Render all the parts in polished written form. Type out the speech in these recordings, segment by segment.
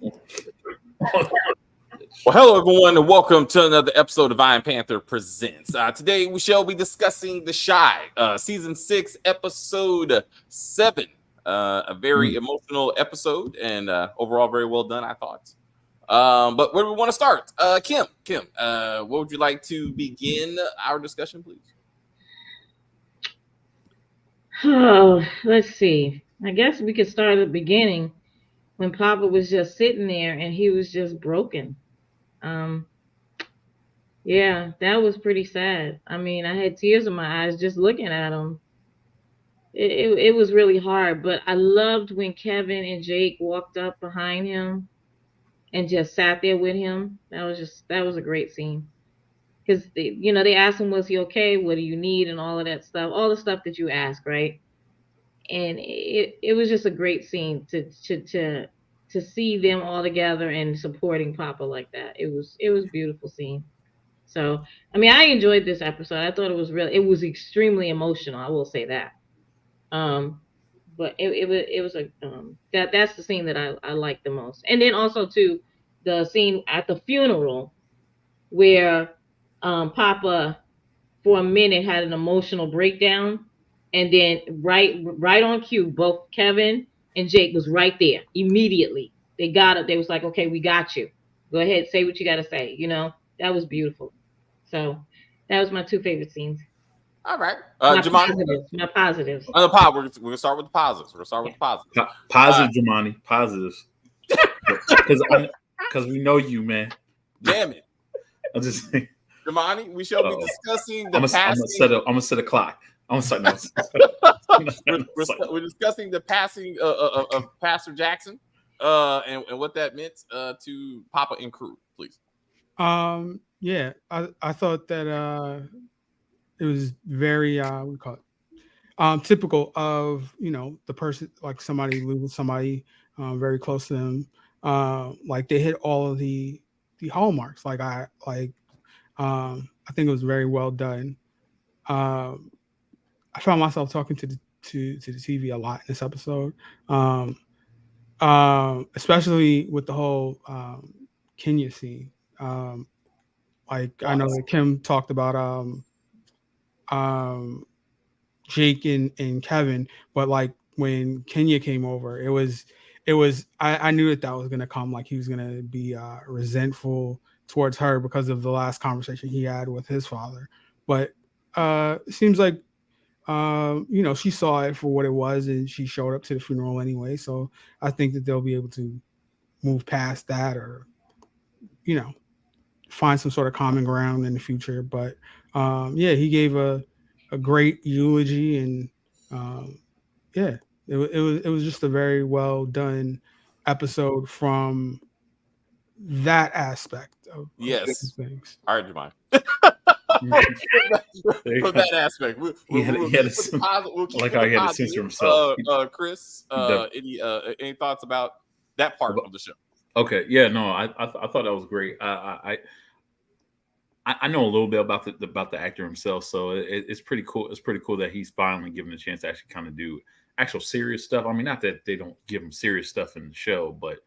Well, hello everyone, and welcome to another episode of Iron Panther Presents. Today we shall be discussing The Shy, season 6, episode 7. A very emotional episode, and overall very well done, I thought. But where do we want to start? Kim, what would you like to begin our discussion, please? Oh, let's see. I guess we could start at the beginning when Papa was just sitting there and he was just broken. Um, yeah, that was pretty sad. I mean, I had tears in my eyes just looking at him. It was really hard, but I loved when Kevin and Jake walked up behind him and just sat there with him. That was a great scene because they asked him, was he okay? What do you need? And all of that stuff, all the stuff that you ask, right? And it was just a great scene to see them all together and supporting Papa like that. It was a beautiful scene. So I mean, I enjoyed this episode. I thought it was extremely emotional. I will say that. Um, but it was a that's the scene that I like the most. And then also too, the scene at the funeral where Papa for a minute had an emotional breakdown, and then right on cue, both Kevin and Jake was right there immediately. They got it. They was like, okay, we got you. Go ahead, say what you got to say. That was beautiful. So that was my two favorite scenes. All right. My Jamani? positives. My positives. On the pod, we're going to start with the positives. We're going to start with Yeah. the positives. Positive, Jamani. Positives. Because we know you, man. Damn it. I'm just saying. Jamani, we shall be discussing the I'm passing. gonna set a clock. I'm gonna We're discussing the passing of Pastor Jackson, and what that meant to Papa and crew. Please. Yeah, I thought that it was very what do you call it? Typical of the person, like somebody losing somebody very close to them. Like they hit all of the hallmarks. I think it was very well done. Um, I found myself talking to the TV a lot in this episode, especially with the whole Kenya scene. I know that Kim talked about um, Jake and Kevin, but like when Kenya came over, I knew that was gonna come. Like he was gonna be resentful towards her because of the last conversation he had with his father. But it seems like she saw it for what it was, and she showed up to the funeral anyway. So I think that they'll be able to move past that, or you know, find some sort of common ground in the future. But yeah, he gave a great eulogy, and yeah, it was just a very well done episode from that aspect of Yes. things. All right, Jamani. From that aspect, we'll like how he had to censor himself. Chris, any thoughts about that part of the show? Okay, yeah, no, I thought that was great. I know a little bit about the actor himself, so it's pretty cool. It's pretty cool that he's finally given a chance to actually kind of do actual serious stuff. I mean, not that they don't give him serious stuff in the show, but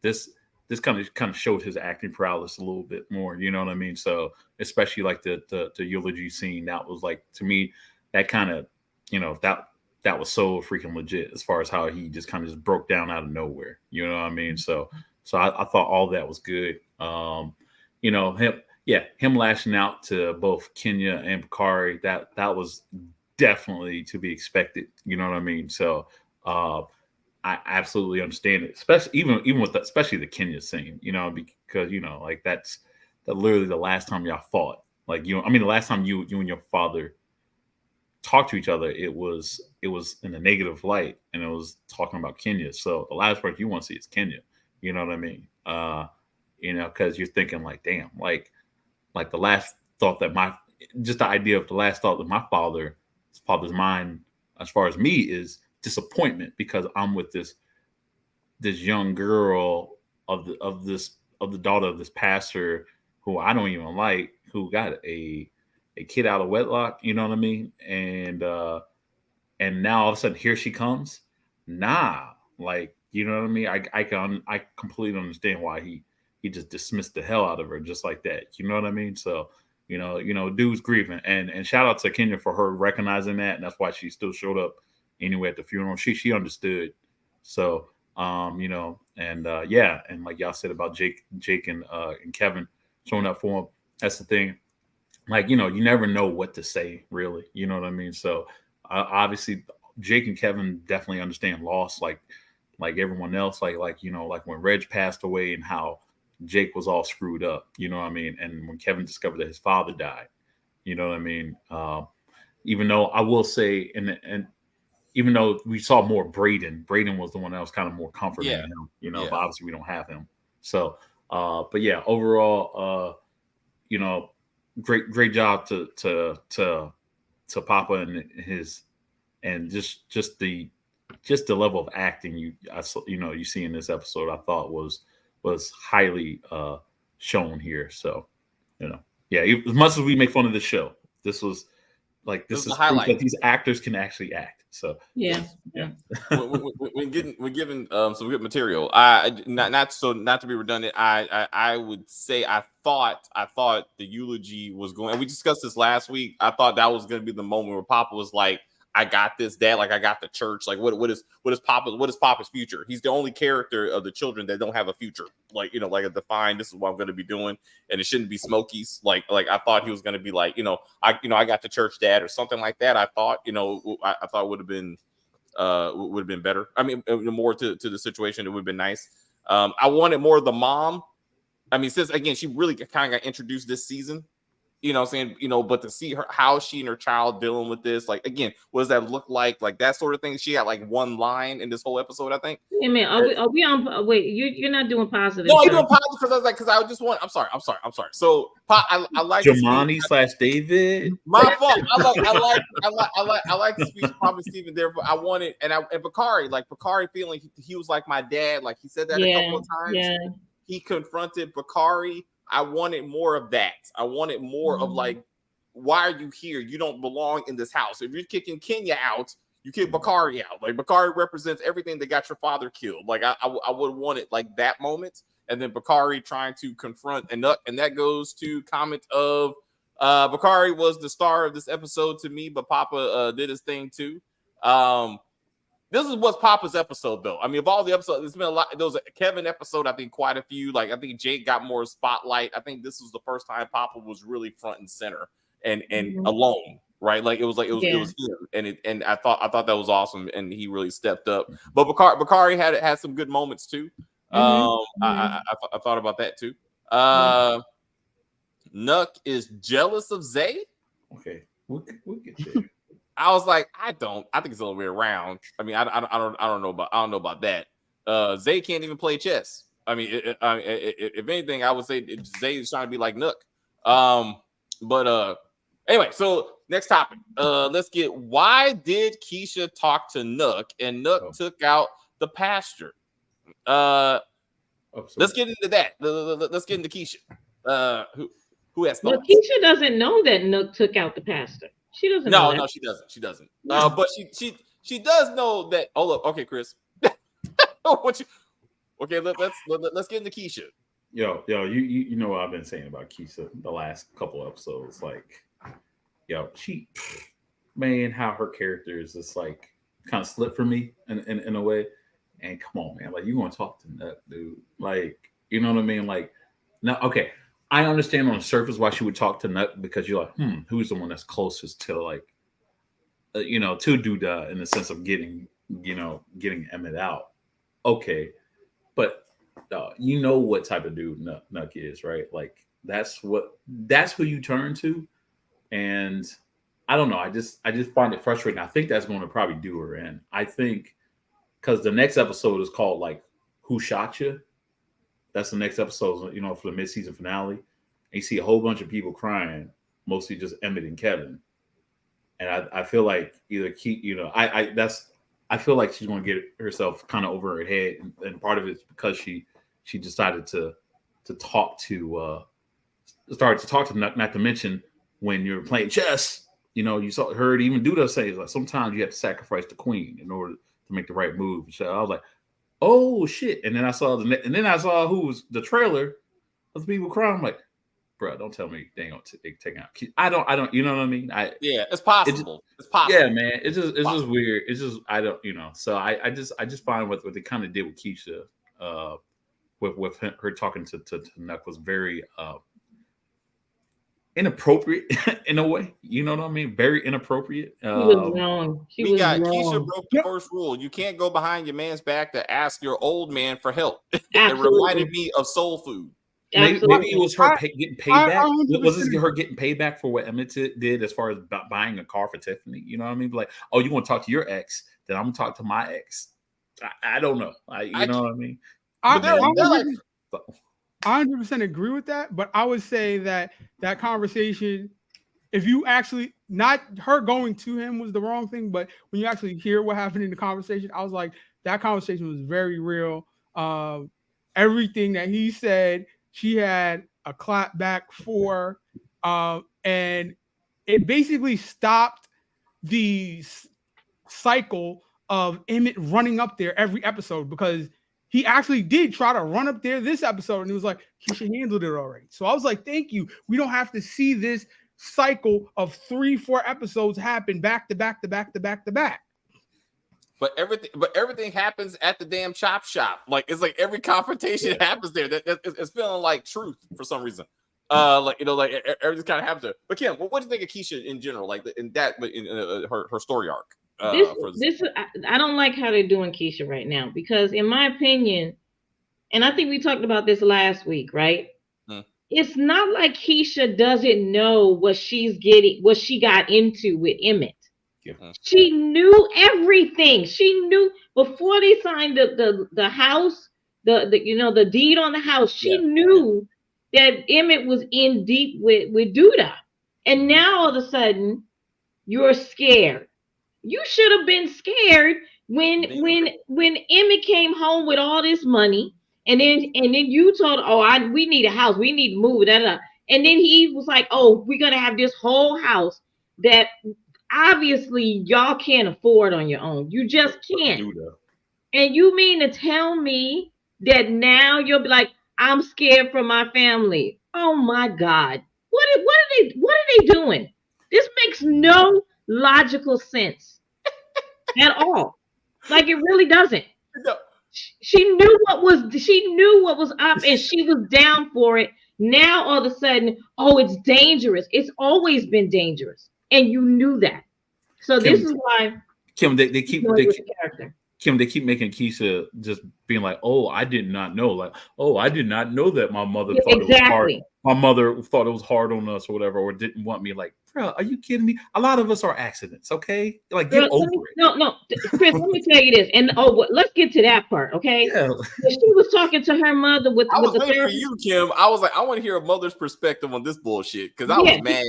this kind of showed his acting prowess a little bit more. You know what I mean? So especially like the eulogy scene, that was like, to me, that kind of that was so freaking legit as far as how he just kind of just broke down out of nowhere. You know what I mean? So I thought all that was good. Him lashing out to both Kenya and Bakari, that was definitely to be expected. You know what I mean? So I absolutely understand it, especially even with especially the Kenya scene, because like that's literally the last time y'all fought. Like the last time you and your father talked to each other, it was in a negative light, and it was talking about Kenya. So the last part you want to see is Kenya. You know what I mean? Because you're thinking like, damn, like the last thought that the idea of the last thought that my father's mind, as far as me, is disappointment, because I'm with this young girl of the daughter of this pastor who I don't even like, who got a kid out of wedlock. You know what I mean? And now all of a sudden here she comes. Nah, like You know what I mean? I completely understand why he just dismissed the hell out of her just like that. You know what I mean? So dude's grieving, and shout out to Kenya for her recognizing that, and that's why she still showed up anyway at the funeral. She understood. So yeah, and like y'all said about Jake and Kevin showing up for him. That's the thing. Like, you never know what to say, really. You know what I mean? So obviously, Jake and Kevin definitely understand loss, like everyone else. Like when Reg passed away and how Jake was all screwed up. You know what I mean? And when Kevin discovered that his father died, you know what I mean? Even though I will say, and even though we saw more Braden was the one that was kind of more comforting to him. But obviously we don't have him. So, but yeah, overall, great job to Papa and his, and just the level of acting you see in this episode, I thought was highly shown here. So, as much as we make fun of the show, this is proof that these actors can actually act. So yeah. we're given some good material. Not to be redundant. I would say I thought the eulogy was going, and we discussed this last week. I thought that was going to be the moment where Papa was like, I got this, Dad. Like, I got the church. Like, what is Papa's future? He's the only character of the children that don't have a future. Like, like a defined, this is what I'm going to be doing, and it shouldn't be Smokey's. Like I thought he was going to be like, I got the church, Dad, or something like that. I thought, I thought would have been better. I mean, more to the situation, it would have been nice. I wanted more of the mom. I mean, since again, she really kind of got introduced this season. But to see how she and her child dealing with this, like, again, what does that look like? Like that sort of thing. She had like one line in this whole episode, I think. Hey man, are we on? Wait, you're not doing positive. No, I'm doing positive because I just want. I'm sorry. So I like Jamani / David. My fault. I like the speech probably Stephen there, but I wanted and Bakari feeling he was like my dad. Like he said that a couple of times. Yeah. He confronted Bakari. I wanted more of that. I wanted more of like, why are you here? You don't belong in this house. If you're kicking Kenya out, you kick Bakari out. Like Bakari represents everything that got your father killed. Like I would want it like that moment. And then Bakari trying to confront Anuk, and that goes to comment of Bakari was the star of this episode to me, but Papa did his thing too. This is what's Papa's episode, though. I mean, of all the episodes, there's been a lot. There was a Kevin episode, I think, quite a few. Like, I think Jake got more spotlight. I think this was the first time Papa was really front and center and alone, right? Like, it was him, and I thought that was awesome, and he really stepped up. But Bakari had some good moments too. I thought about that too. Nuck is jealous of Zay. Okay, we'll get there. I was like, I think it's the other way around. I mean, I don't know about that. Zay can't even play chess. I mean, if anything, I would say Zay is trying to be like Nook. But anyway, so next topic. Let's get, why did Keisha talk to Nook and Nook took out the pastor? Let's get into that. Let's get into Keisha. Who has thoughts? Well, Keisha doesn't know that Nook took out the pastor. She doesn't know that. No, she doesn't. She doesn't. But she does know that. Hold up. Okay, Chris. Okay, let's get into Keisha. Yo, you know what I've been saying about Keisha the last couple episodes. Like, how her character is just like kind of slipped for me in a way. And come on, man, like you want to talk to that dude? Like, you know what I mean? Like, now, okay. I understand on the surface why she would talk to Nut, because you're like, who's the one that's closest to like, to Duda in the sense of getting Emmett out. Okay. But you know what type of dude Nuck is, right? Like that's who you turn to. And I don't know. I just find it frustrating. I think that's going to probably do her in. I think because the next episode is called like, Who Shot You? That's the next episode, for the mid-season finale. And you see a whole bunch of people crying, mostly just Emmett and Kevin. And I feel like either I feel like she's going to get herself kind of over her head, and part of it's because she decided to talk to Nuck. Not to mention when you're playing chess, you heard even Duda say like sometimes you have to sacrifice the queen in order to make the right move. So I was like, oh shit. And then I saw who was the trailer of the people crying. I'm like, bro, don't tell me they ain't gonna take out. I don't. You know what I mean? It's possible. It's possible. Yeah, man. It's just weird. It's just I don't. So I just find what they kind of did with Keisha, with her talking to Nuck was very inappropriate in a way. You know what I mean? Very inappropriate. She was wrong. Keisha broke the first rule. You can't go behind your man's back to ask your old man for help. It reminded me of Soul Food. Maybe it was her getting payback. Was this her getting payback for what Emmett did as far as buying a car for Tiffany? You know what I mean? Like, oh, you want to talk to your ex? Then I'm gonna talk to my ex. I don't know. You know what I mean? I 100% agree with that, but I would say that conversation, if you actually, not her going to him was the wrong thing, but when you actually hear what happened in the conversation, I was like, that conversation was very real. Everything that he said, she had a clap back for, and it basically stopped the cycle of Emmett running up there every episode, because he actually did try to run up there this episode, and he was like, Keisha handled it already. So I was like, thank you. We don't have to see this cycle of 3-4 episodes happen back to back to back to back to back. But everything happens at the damn chop shop. Like, it's like every confrontation happens there. It's feeling like truth for some reason. Everything kind of happens there. But Kim, what do you think of Keisha in general? Like in her story arc. I don't like how they're doing Keisha right now, because in my opinion, and I think we talked about this last week, right? It's not like Keisha doesn't know what she got into with Emmett. She knew everything. She knew before they signed the house, the deed on the house. She knew that Emmett was in deep with Duda, and now all of a sudden you're scared. You should have been scared when Emmett came home with all this money, and then you told, we need a house, we need to move, and then he was like, oh, we're gonna have this whole house that obviously y'all can't afford on your own. You just can't. And you mean to tell me that now you'll be like, I'm scared for my family? Oh my God. What are they doing? This makes no logical sense at all. Like, it really doesn't. No. She knew what was up, and she was down for it. Now all of a sudden, it's dangerous. It's always been dangerous, and you knew that. So Kim, this is why Kim they keep making Keisha just being like, oh, I did not know. Like, oh, I did not know that my mother thought it was hard. My mother thought it was hard on us or whatever, or didn't want me. Like, bro, are you kidding me? A lot of us are accidents, okay? Like, get over it. No, Chris, let me tell you this. And let's get to that part, okay? Yeah. She was talking to her mother with. I was waiting for you, Kim. I was like, I want to hear a mother's perspective on this bullshit, because I was mad.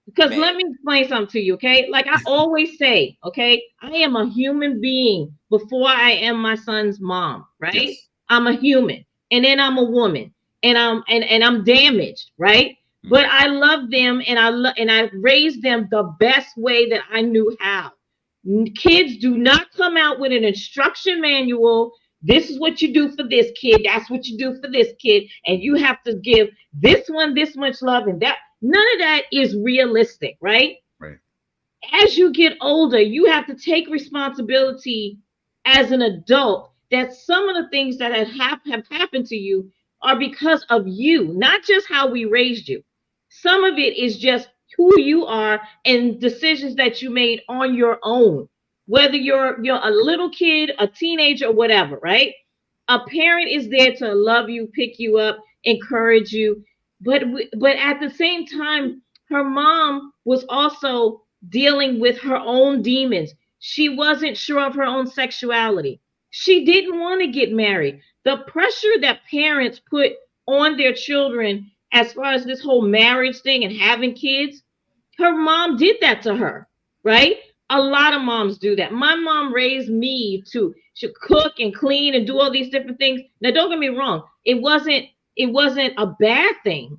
Because let me explain something to you, okay? Like I always say, okay, I am a human being before I am my son's mom, right? Yes. I'm a human, and then I'm a woman, and I'm damaged, right? Mm-hmm. But I love them, and I raised them the best way that I knew how. Kids do not come out with an instruction manual. This is what you do for this kid. That's what you do for this kid, and you have to give this one this much love, and that. None of that is realistic, right? Right. As you get older, you have to take responsibility as an adult that some of the things that have happened to you are because of you, not just how we raised you. Some of it is just who you are and decisions that you made on your own, whether you're a little kid, a teenager, or whatever, right? A parent is there to love you, pick you up, encourage you. But at the same time, her mom was also dealing with her own demons. She wasn't sure of her own sexuality. She didn't want to get married. The pressure that parents put on their children as far as this whole marriage thing and having kids, her mom did that to her, right? A lot of moms do that. My mom raised me to cook and clean and do all these different things. Now, don't get me wrong. It wasn't a bad thing,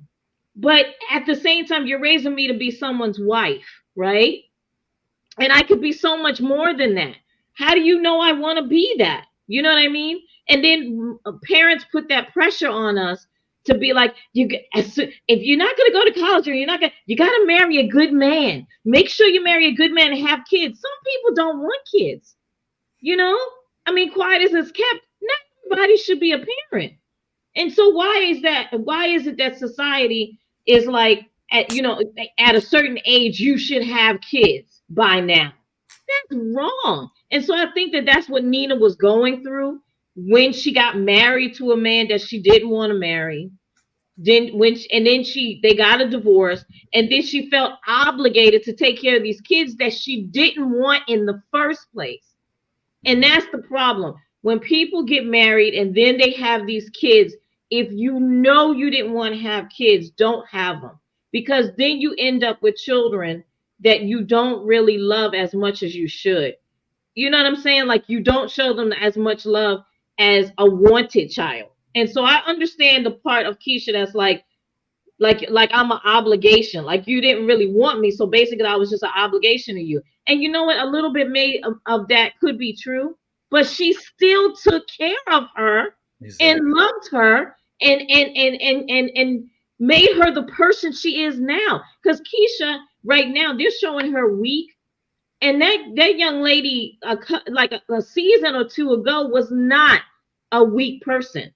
but at the same time, you're raising me to be someone's wife, right? And I could be so much more than that. How do you know I want to be that? You know what I mean? And then parents put that pressure on us to be like, if you're not going to go to college, or you got to marry a good man. Make sure you marry a good man and have kids. Some people don't want kids. I mean, quiet as it's kept, not everybody should be a parent. And so why is that? Why is it that society is like, at a certain age, you should have kids by now? That's wrong. And so I think that that's what Nina was going through when she got married to a man that she didn't want to marry. Then they got a divorce, and then she felt obligated to take care of these kids that she didn't want in the first place. And that's the problem. When people get married and then they have these kids, if you know you didn't want to have kids, don't have them, because then you end up with children that you don't really love as much as you should. You know what I'm saying? Like, you don't show them as much love as a wanted child. And so I understand the part of Keisha that's like I'm an obligation. Like, you didn't really want me, so basically I was just an obligation to you. And you know what? A little bit of that could be true, but she still took care of her and loved her and made her the person she is now. Because Keisha, right now, they're showing her weak. And that young lady, like a season or two ago, was not a weak person.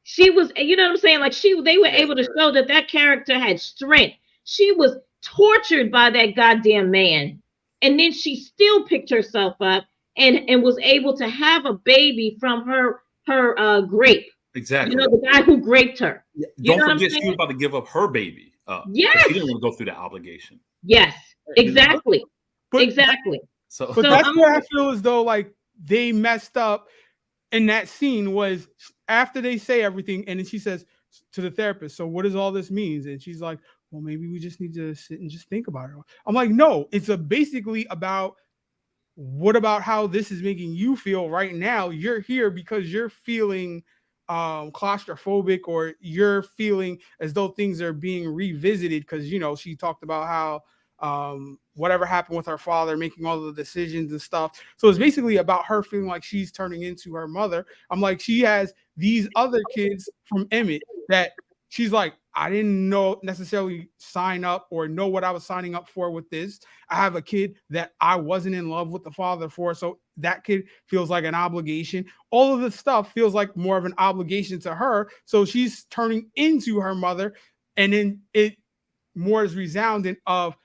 She was, you know what I'm saying? Like, they were able to show that character had strength. She was tortured by that goddamn man. And then she still picked herself up and was able to have a baby from her grape. Exactly. The guy who raped her. Don't forget, she was about to give up her baby. Yes. She didn't want to go through that obligation. Yes, exactly. But exactly. But that's where I feel as though, like, they messed up in that scene, was after they say everything, and then she says to the therapist, so what does all this mean? And she's like, well, maybe we just need to sit and just think about it. I'm like, no, it's basically about, what about how this is making you feel right now? You're here because you're feeling claustrophobic, or you're feeling as though things are being revisited, because she talked about how whatever happened with her father, making all the decisions and stuff. So it's basically about her feeling like she's turning into her mother. I'm like, she has these other kids from Emmett that she's like, I didn't necessarily sign up or know what I was signing up for with this. I have a kid that I wasn't in love with the father for, so that kid feels like an obligation. All of this stuff feels like more of an obligation to her, so she's turning into her mother. And then it more is resounding of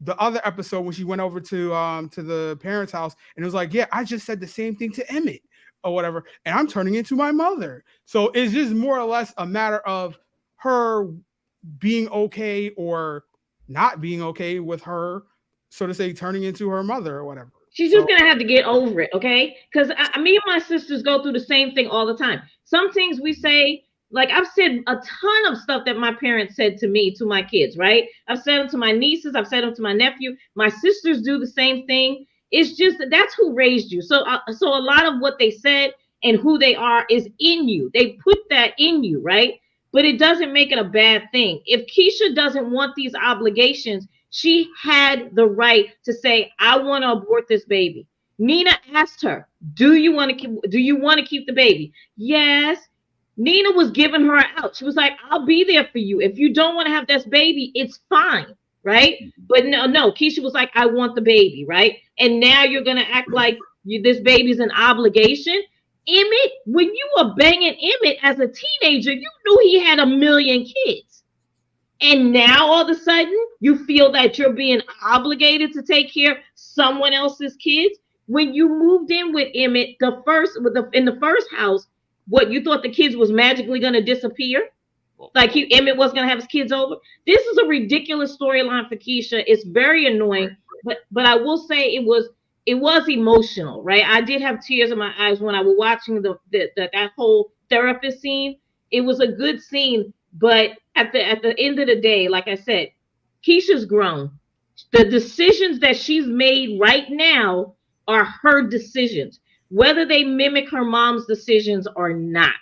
the other episode when she went over to the parents' house, and it was like, yeah, I just said the same thing to Emmett or whatever, and I'm turning into my mother. So it's just more or less a matter of her being okay or not being okay with her, so to say, turning into her mother or whatever. She's just gonna have to get over it, okay? Because me and my sisters go through the same thing all the time. Some things we say, like, I've said a ton of stuff that my parents said to me, to my kids, right? I've said them to my nieces, I've said them to my nephew. My sisters do the same thing. It's just that's who raised you. So a lot of what they said and who they are is in you. They put that in you, right? But it doesn't make it a bad thing. If Keisha doesn't want these obligations, she had the right to say, I want to abort this baby. Nina asked her, do you want to keep the baby? Yes. Nina was giving her out. She was like, I'll be there for you. If you don't want to have this baby, it's fine, right? But no, Keisha was like, I want the baby, right? And now you're going to act like this baby's an obligation. Emmett, when you were banging Emmett as a teenager, you knew he had 1 million kids. And now all of a sudden, you feel that you're being obligated to take care of someone else's kids. When you moved in with Emmett, in the first house, what, you thought the kids was magically going to disappear? Like Emmett was going to have his kids over? This is a ridiculous storyline for Keisha. It's very annoying, but I will say it was emotional, right? I did have tears in my eyes when I was watching that whole therapist scene. It was a good scene, but at the end of the day, like I said, Keisha's grown. The decisions that she's made right now are her decisions. Whether they mimic her mom's decisions or not,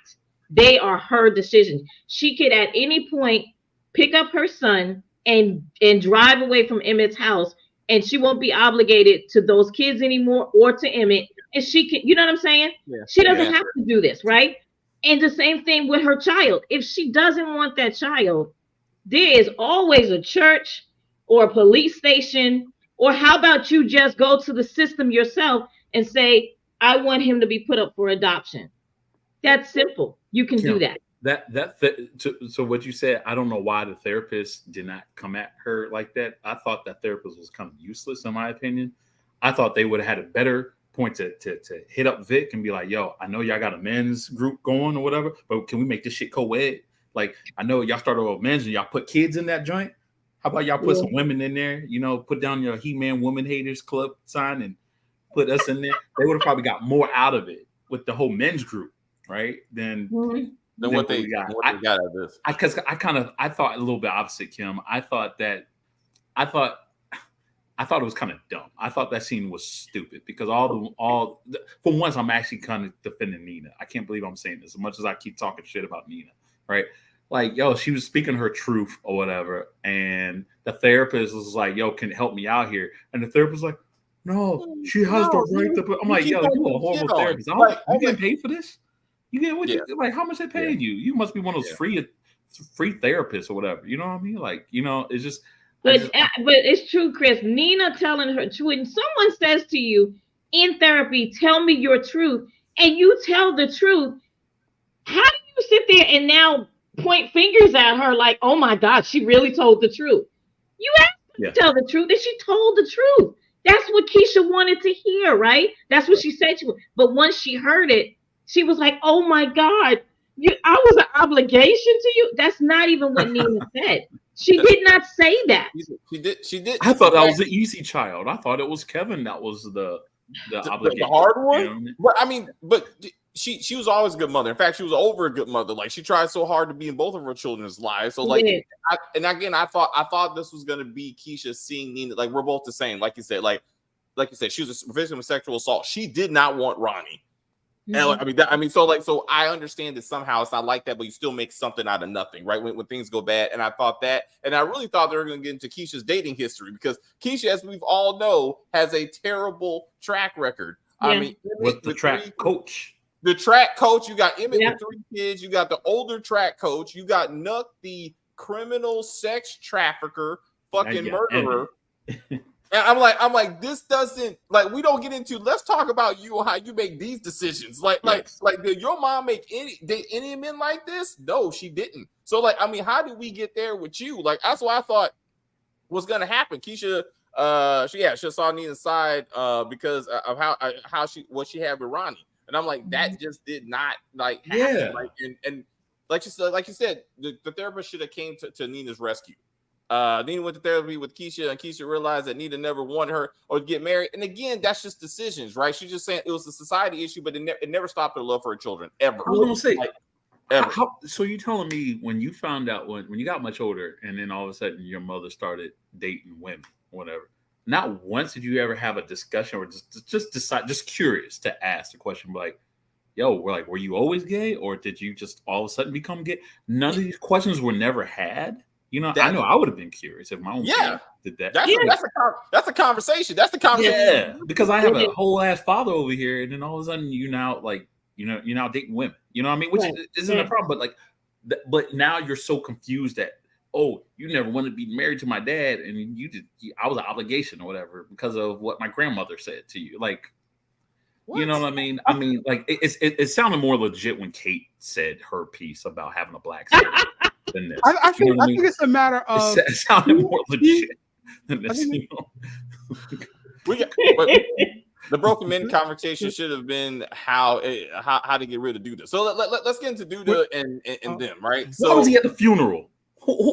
they are her decisions. She could at any point pick up her son and drive away from Emmett's house, and she won't be obligated to those kids anymore or to Emmett, and she can, you know what I'm saying? Yeah. She doesn't have to do this, right? And the same thing with her child. If she doesn't want that child, there is always a church or a police station, or how about you just go to the system yourself and say, I want him to be put up for adoption. That's simple. You can do that. So what you said, I don't know why the therapist did not come at her like that. I thought that therapist was kind of useless, in my opinion. I thought they would have had a better point to hit up Vic and be like, yo, I know y'all got a men's group going or whatever, but can we make this shit co-ed? Like, I know y'all started with men's and y'all put kids in that joint. How about y'all put some women in there? You know, put down your He-Man Woman Haters Club sign and put us in there. They would have probably got more out of it with the whole men's group, right? Than what they got out of this. Because I thought a little bit opposite, Kim. I thought it was kind of dumb. I thought that scene was stupid because for once I'm actually kind of defending Nina. I can't believe I'm saying this as much as I keep talking shit about Nina, right? Like, yo, she was speaking her truth or whatever, and the therapist was like, yo, can you help me out here? And the therapist was like, no, she has the right to. I'm like, yo, you a horrible therapist. You getting paid for this? You get what? Like, how much they paid you? You must be one of those free therapists or whatever. You know what I mean? Like, you know, it's just. But it's true, Chris. Nina telling her truth. When someone says to you in therapy, tell me your truth, and you tell the truth, how do you sit there and now point fingers at her like, oh my God, she really told the truth? You asked her to tell the truth, and she told the truth. That's what Keisha wanted to hear, right? That's what she said to her. But once she heard it, she was like, oh my God, I was an obligation to you. That's not even what Nina said. She did not say that. She did. I thought that was the easy child. I thought it was Kevin that was the obligation. The hard one? You know what I mean? But I mean, she was always a good mother. In fact, she was over a good mother. Like, she tried so hard to be in both of her children's lives. So like, I thought this was gonna be Keisha seeing Nina. Like, we're both the same. Like you said, she was a victim of sexual assault. She did not want Ronnie. And so I understand that somehow it's not like that, but you still make something out of nothing, right? When things go bad. And I thought that, and I really thought they were going to get into Keisha's dating history, because Keisha, as we've all know, has a terrible track record. Yeah. I mean, with the track coach. The track coach, you got Emmett with 3 kids, you got the older track coach, you got Nuck, the criminal sex trafficker, fucking murderer. And I'm like, this doesn't, like, we don't get into, let's talk about you and how you make these decisions. Like, did your mom make any men like this? No, she didn't. So, like, I mean, how did we get there with you? Like, that's what I thought was going to happen. Keisha, she saw Nina's side because of what she had with Ronnie. And I'm like, that just did not, like, happen. Yeah. Like, and like you said, the therapist should have came to Nina's rescue. Nina went to therapy with Keisha, and Keisha realized that Nina never wanted her or to get married. And again, that's just decisions, right? She's just saying it was a society issue, but it never stopped her love for her children, ever. I was gonna say, ever. So you telling me when you found out when you got much older, and then all of a sudden your mother started dating women, or whatever? Not once did you ever have a discussion or just curious to ask the question, like, yo, were you always gay, or did you just all of a sudden become gay? None of these questions were never had. You know, I know I would have been curious if my own parents did that. That's a conversation. That's the conversation. Yeah, because I have a whole ass father over here, and then all of a sudden you're now dating women. You know what I mean? Which isn't a problem, but like, but now you're so confused that, oh, you never wanted to be married to my dad, and I was an obligation or whatever because of what my grandmother said to you. Like, what? You know what I mean? I mean, like, it sounded more legit when Kate said her piece about having a black son. I think it's a matter of it sounded more legit than this. The broken men conversation should have been how to get rid of Duda. So let's get into Duda and them, right? So why was he at the funeral?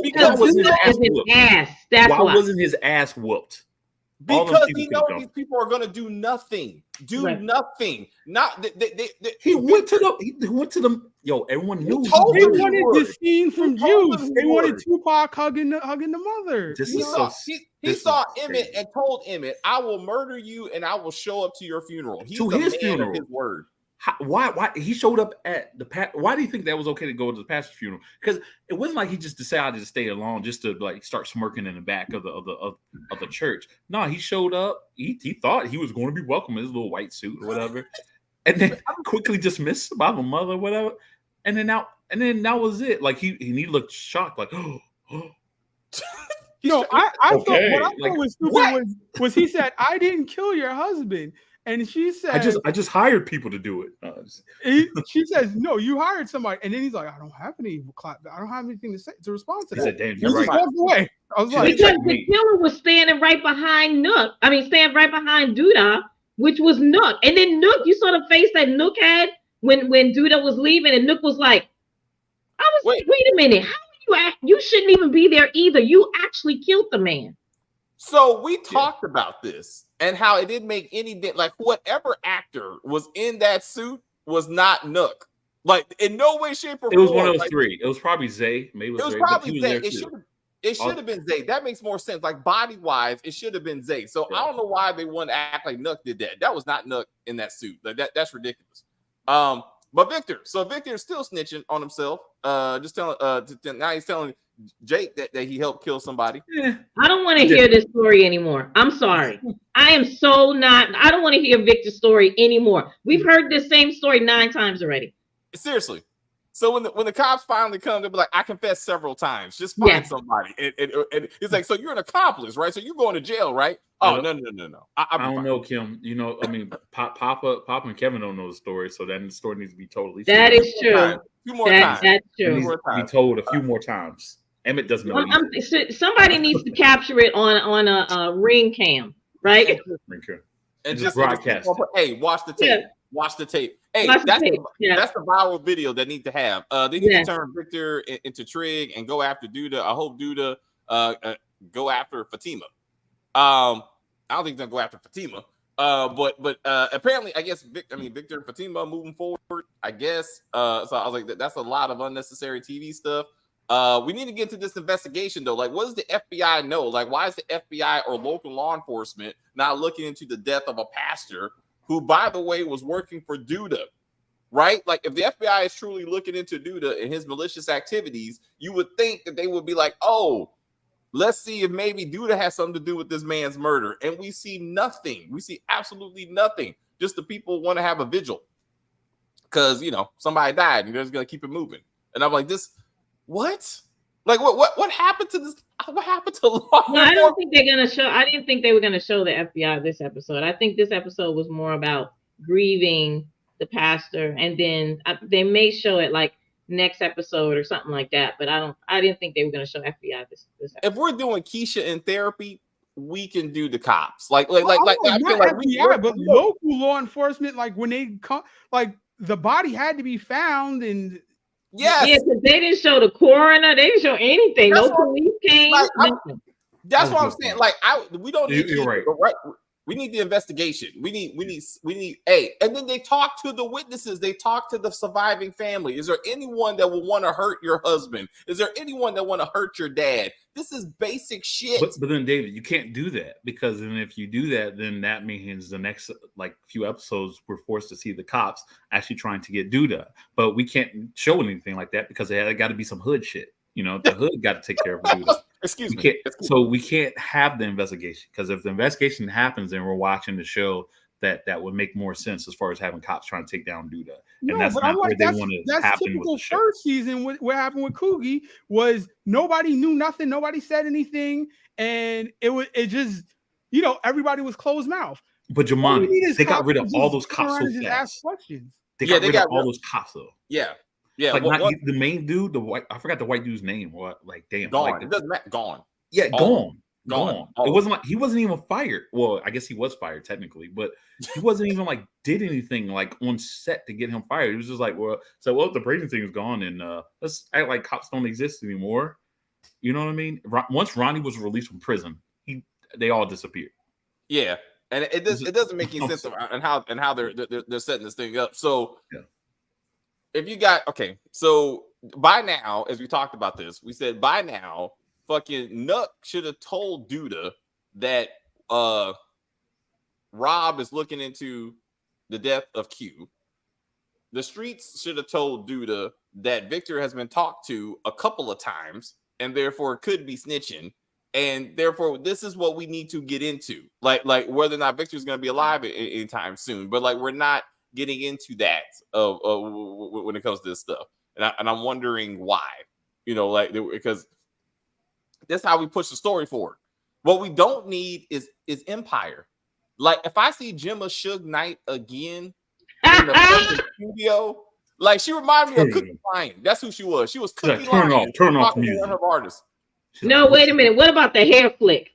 Because wasn't his ass. That's why wasn't his ass whooped? Because he knows these people are going to do nothing. Nothing. Not he went to them. Yo, everyone knew. They wanted this scene from Juice. They wanted Tupac hugging the mother. He saw Emmett and told Emmett, "I will murder you and I will show up to your funeral." He's to his funeral. His word. Why he showed up at the why do you think that was okay to go to the pastor's funeral? Because it wasn't like he just decided to stay along just to like start smirking in the back of the church. No, he showed up. He thought he was going to be welcome in his little white suit or whatever, and then quickly dismissed by the mother, or whatever. And then that was it. Like he looked shocked, like oh. No, I okay. thought what I thought was stupid was he said, "I didn't kill your husband," and she said, "I just hired people to do it." She says, "No, you hired somebody," and then he's like, "I don't have anything to say to respond to that." He said, "Damn, you're right." Walked away. I was like, because the killer was standing right behind Nook. I mean, standing right behind Duda, which was Nook, and then Nook, you saw the face that Nook had when Duda was leaving, and Nook was like, "Wait a minute, how?" You shouldn't even be there either. You actually killed the man. So we talked about this and how it didn't make any like whatever actor was in that suit was not Nook. Like in no way, shape, or form. It was one of those three. It was probably Zay. Maybe it was probably Zay. It should have been Zay. That makes more sense. Like body wise, it should have been Zay. So I don't know why they want to act like Nook did that. That was not Nook in that suit. Like that's ridiculous. But Victor is still snitching on himself. Just telling now he's telling Jake that he helped kill somebody. I don't want to hear this story anymore. I'm sorry. I don't want to hear Victor's story anymore. We've heard this same story 9 times already. Seriously. So when the cops finally come, they'll be like, I confessed several times. Just find somebody. And it's like, so you're an accomplice, right? So you're going to jail, right? Oh, no. I don't know, Kim. You know, I mean, Papa and Kevin don't know the story, so then the story needs to be totally. That is true. A few more times. That's true. It needs to be told a few more times. Emmett doesn't know. Somebody needs to capture it on a ring cam, right? And just broadcast. Hey, watch the tape. Yeah. Watch the tape. Hey, that's the viral video that need to have. They need to turn Victor into Trig and go after Duda. I hope Duda go after Fatima. I don't think they'll go after Fatima. But apparently, I guess Victor and Fatima moving forward. I guess. So I was like, that's a lot of unnecessary TV stuff. We need to get into this investigation though. Like, what does the FBI know? Like, why is the FBI or local law enforcement not looking into the death of a pastor who, by the way, was working for Duda, right? Like, if the FBI is truly looking into Duda and his malicious activities, you would think that they would be like, oh, let's see if maybe Duda has something to do with this man's murder. And we see nothing. We see absolutely nothing. Just the people want to have a vigil because, somebody died and they're just going to keep it moving. And I'm like, what? Like, what happened to this? What happened to law? No, I don't think they're gonna show. I didn't think they were gonna show the FBI this episode. I think this episode was more about grieving the pastor, and then they may show it like next episode or something like that. But I didn't think they were gonna show FBI this episode. If we're doing Keisha in therapy, we can do the cops. I feel like but local law enforcement, like when they come, like the body had to be found and. Yes. Yeah, because they didn't show the coroner. They didn't show anything. No police came. That's what I'm saying. Like, we don't need. You're right. We need the investigation. We need. Hey, and then they talk to the witnesses. They talk to the surviving family. Is there anyone that will want to hurt your husband? Is there anyone that want to hurt your dad? This is basic shit. But then, David, you can't do that because then if you do that, then that means the next few episodes we're forced to see the cops actually trying to get Duda. But we can't show anything like that because there got to be some hood shit. The hood got to take care of Duda. Excuse me. So we can't have the investigation because if the investigation happens and we're watching the show, that would make more sense as far as having cops trying to take down Duda. And that's not where they want to happen typical with the show. First season, what happened with Coogie was nobody knew nothing, nobody said anything, and it just everybody was closed mouth. But Jamani, they got rid of all those cops so fast. Ask questions. They got rid of all those cops though. Yeah. Yeah, like the main dude, the white. I forgot the white dude's name. What? Like, damn, gone. It doesn't matter. Gone. Yeah, gone. It wasn't like he wasn't even fired. Well, I guess he was fired technically, but he wasn't even did anything on set to get him fired. He was just like, the Brady thing is gone, and let's act like cops don't exist anymore. You know what I mean? Once Ronnie was released from prison, they all disappeared. Yeah, and it doesn't make any sense on how they're setting this thing up. So. Yeah. If you got so by now, as we talked about this, we said by now, fucking Nook should have told Duda that Rob is looking into the death of Q, The streets should have told Duda that Victor has been talked to a couple of times and therefore could be snitching. And therefore, this is what we need to get into. Like whether or not Victor's going to be alive anytime soon. But like, we're not getting into that when it comes to this stuff. And I'm wondering why. You know, like, because that's how we push the story forward. What we don't need is Empire. Like, if I see Gemma Suge Knight again in the studio, like, she reminded me of Cookie Lion. That's who she was. She was Cookie Lion. Turn off music. One of her artists. No, wait a minute. What about the hair flick?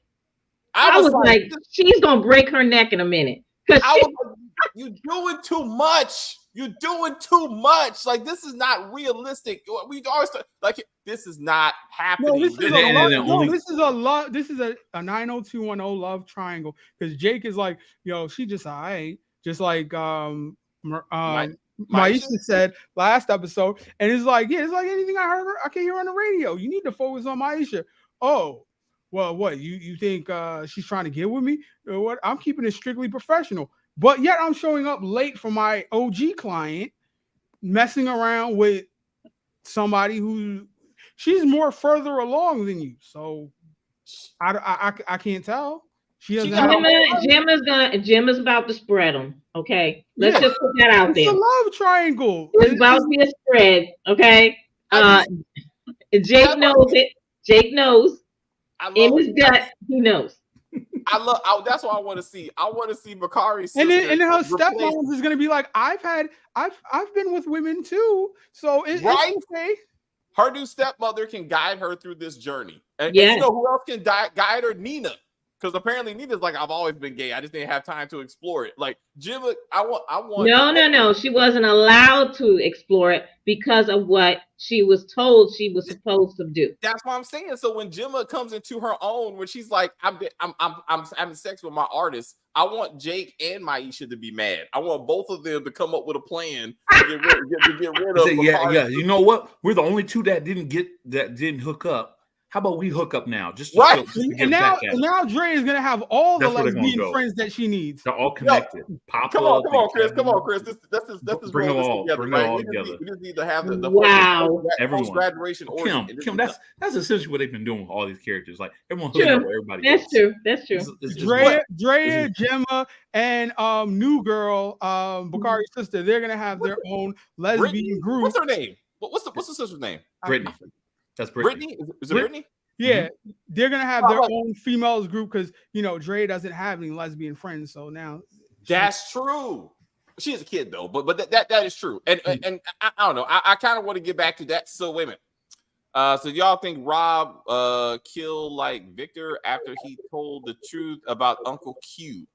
I was like, she's gonna break her neck in a minute. I was like, you're doing too much. You're doing too much. Like, this is not realistic. We always like, this is not happening. No, this is a love. This is a 90210 love triangle. Because Jake is like, yo, she just alright, just like Maisha said last episode, and it's like, yeah, it's like anything I can hear on the radio. You need to focus on Maisha. Oh, well, what you think she's trying to get with me? Or what? I'm keeping it strictly professional. But yet I'm showing up late for my OG client, messing around with somebody who she's more further along than you. So I can't tell. Gemma's about to spread them. Okay, let's just put that out there. It's a love triangle. It's about to be a spread. Okay, Jake knows it. Jake knows. In his gut, he knows. That's what I want to see. I want to see Bakari's sister. And then her stepmom is going to be like, I've been with women too. So it's okay. Her new stepmother can guide her through this journey. And you know who else can guide her? Nina. Because apparently Nina's like, I've always been gay. I just didn't have time to explore it. Like, Gemma, I want. No. She wasn't allowed to explore it because of what she was told she was supposed to do. That's what I'm saying. So when Gemma comes into her own, when she's like, I'm having sex with my artist, I want Jake and Maisha to be mad. I want both of them to come up with a plan to get rid of. Yeah. You know what? We're the only two that didn't hook up. How about we hook up now? Just right. And now Dre is gonna have all the lesbian friends that she needs. They're all connected. Come on, Chris. That's bring them all together. We just need to have the everyone graduation order. Kim, that's essentially what they've been doing with all these characters. Like, everyone hooking up with everybody. That's true. Drea, Gemma, and new girl, Bakari's sister. They're gonna have their own lesbian group. What's her name? What's the sister's name? Brittany. That's Brittany. Is it Brittany? Yeah, they're gonna have their own females group because Dre doesn't have any lesbian friends. So now that's true. She's a kid though, but that is true. And I don't know. I kind of want to get back to that. So wait a minute. So y'all think Rob killed like Victor after he told the truth about Uncle Q?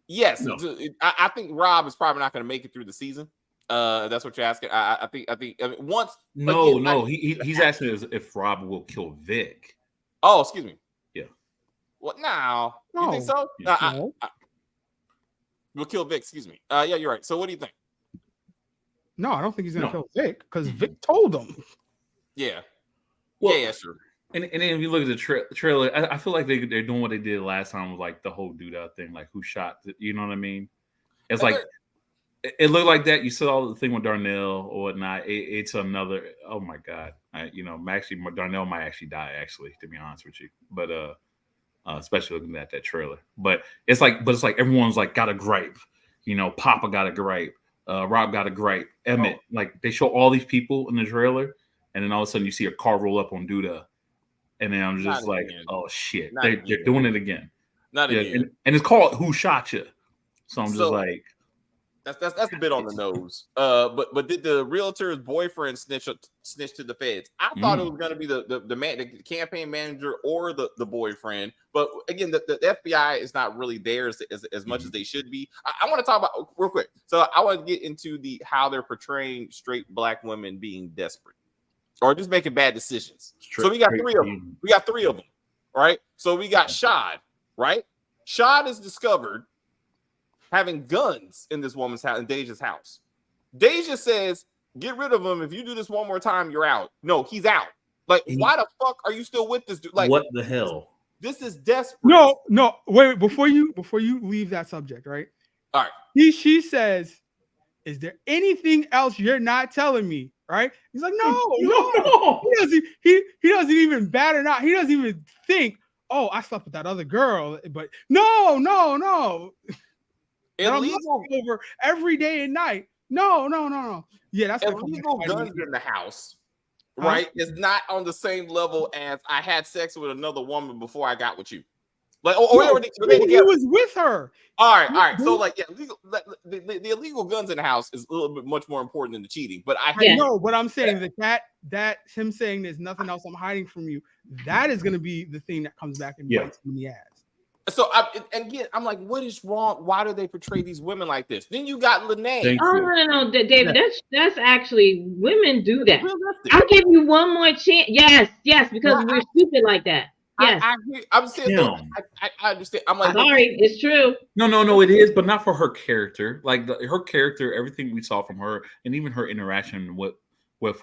Yes, no. I think Rob is probably not going to make it through the season. That's what you're asking. I think once. No. He's asking if Rob will kill Vic. Oh, excuse me. Yeah. What now? No. You think so? No. We'll kill Vic. Excuse me. Yeah, you're right. So what do you think? No, I don't think he's gonna kill Vic because Vic told him. Yeah. Well, yeah, sure. And then if you look at the trailer, I feel like they're doing what they did last time with like the whole dude thing, like who shot. You know what I mean? It's like. It looked like that. You saw the thing with Darnell or whatnot. It's another. Oh my god! Darnell might actually die. Actually, to be honest with you, but especially looking at that trailer. But it's like everyone's like got a gripe. Papa got a gripe. Rob got a gripe. Emmett. Like they show all these people in the trailer, and then all of a sudden you see a car roll up on Duda, and then I'm just like, oh shit, they're doing it again. Not again. And it's called Who Shot You? So I'm just like. That's a bit on the nose. But did the realtor's boyfriend snitch to the feds? I thought it was going to be the man, the campaign manager, or the boyfriend. But again, the FBI is not really there as much as they should be. I want to talk about real quick. So I want to get into how they're portraying straight black women being desperate or just making bad decisions. So we got three of them. Right. So we got Shad. Right. Shad is discovered having guns in this woman's house, in Deja's house. Deja says, get rid of him. If you do this one more time, you're out. No, he's out. Like, why the fuck are you still with this dude? Like, what the hell? This is desperate. No. Wait, before you leave that subject, right? All right. She says, is there anything else you're not telling me? Right? He's like, no. He doesn't even bat or not. He doesn't even think, oh, I slept with that other girl. But no. Illegal over every day and night. No. Yeah, that's illegal guns in the house, right? Is not on the same level as I had sex with another woman before I got with you. Like, he was with her. All right. So, like, yeah, the illegal guns in the house is a little bit much more important than the cheating. But I know, but I'm saying that him saying there's nothing else I'm hiding from you, that is going to be the thing that comes back and bites him in the ass. So, I'm like, what is wrong? Why do they portray these women like this? Then you got Lene. No, David. That's actually, women do that. Realistic. I'll give you one more chance. Yes, because we're stupid like that. Yes. I'm saying, I understand. I'm like, sorry, it's true. No, it is, but not for her character. Like her character, everything we saw from her, and even her interaction with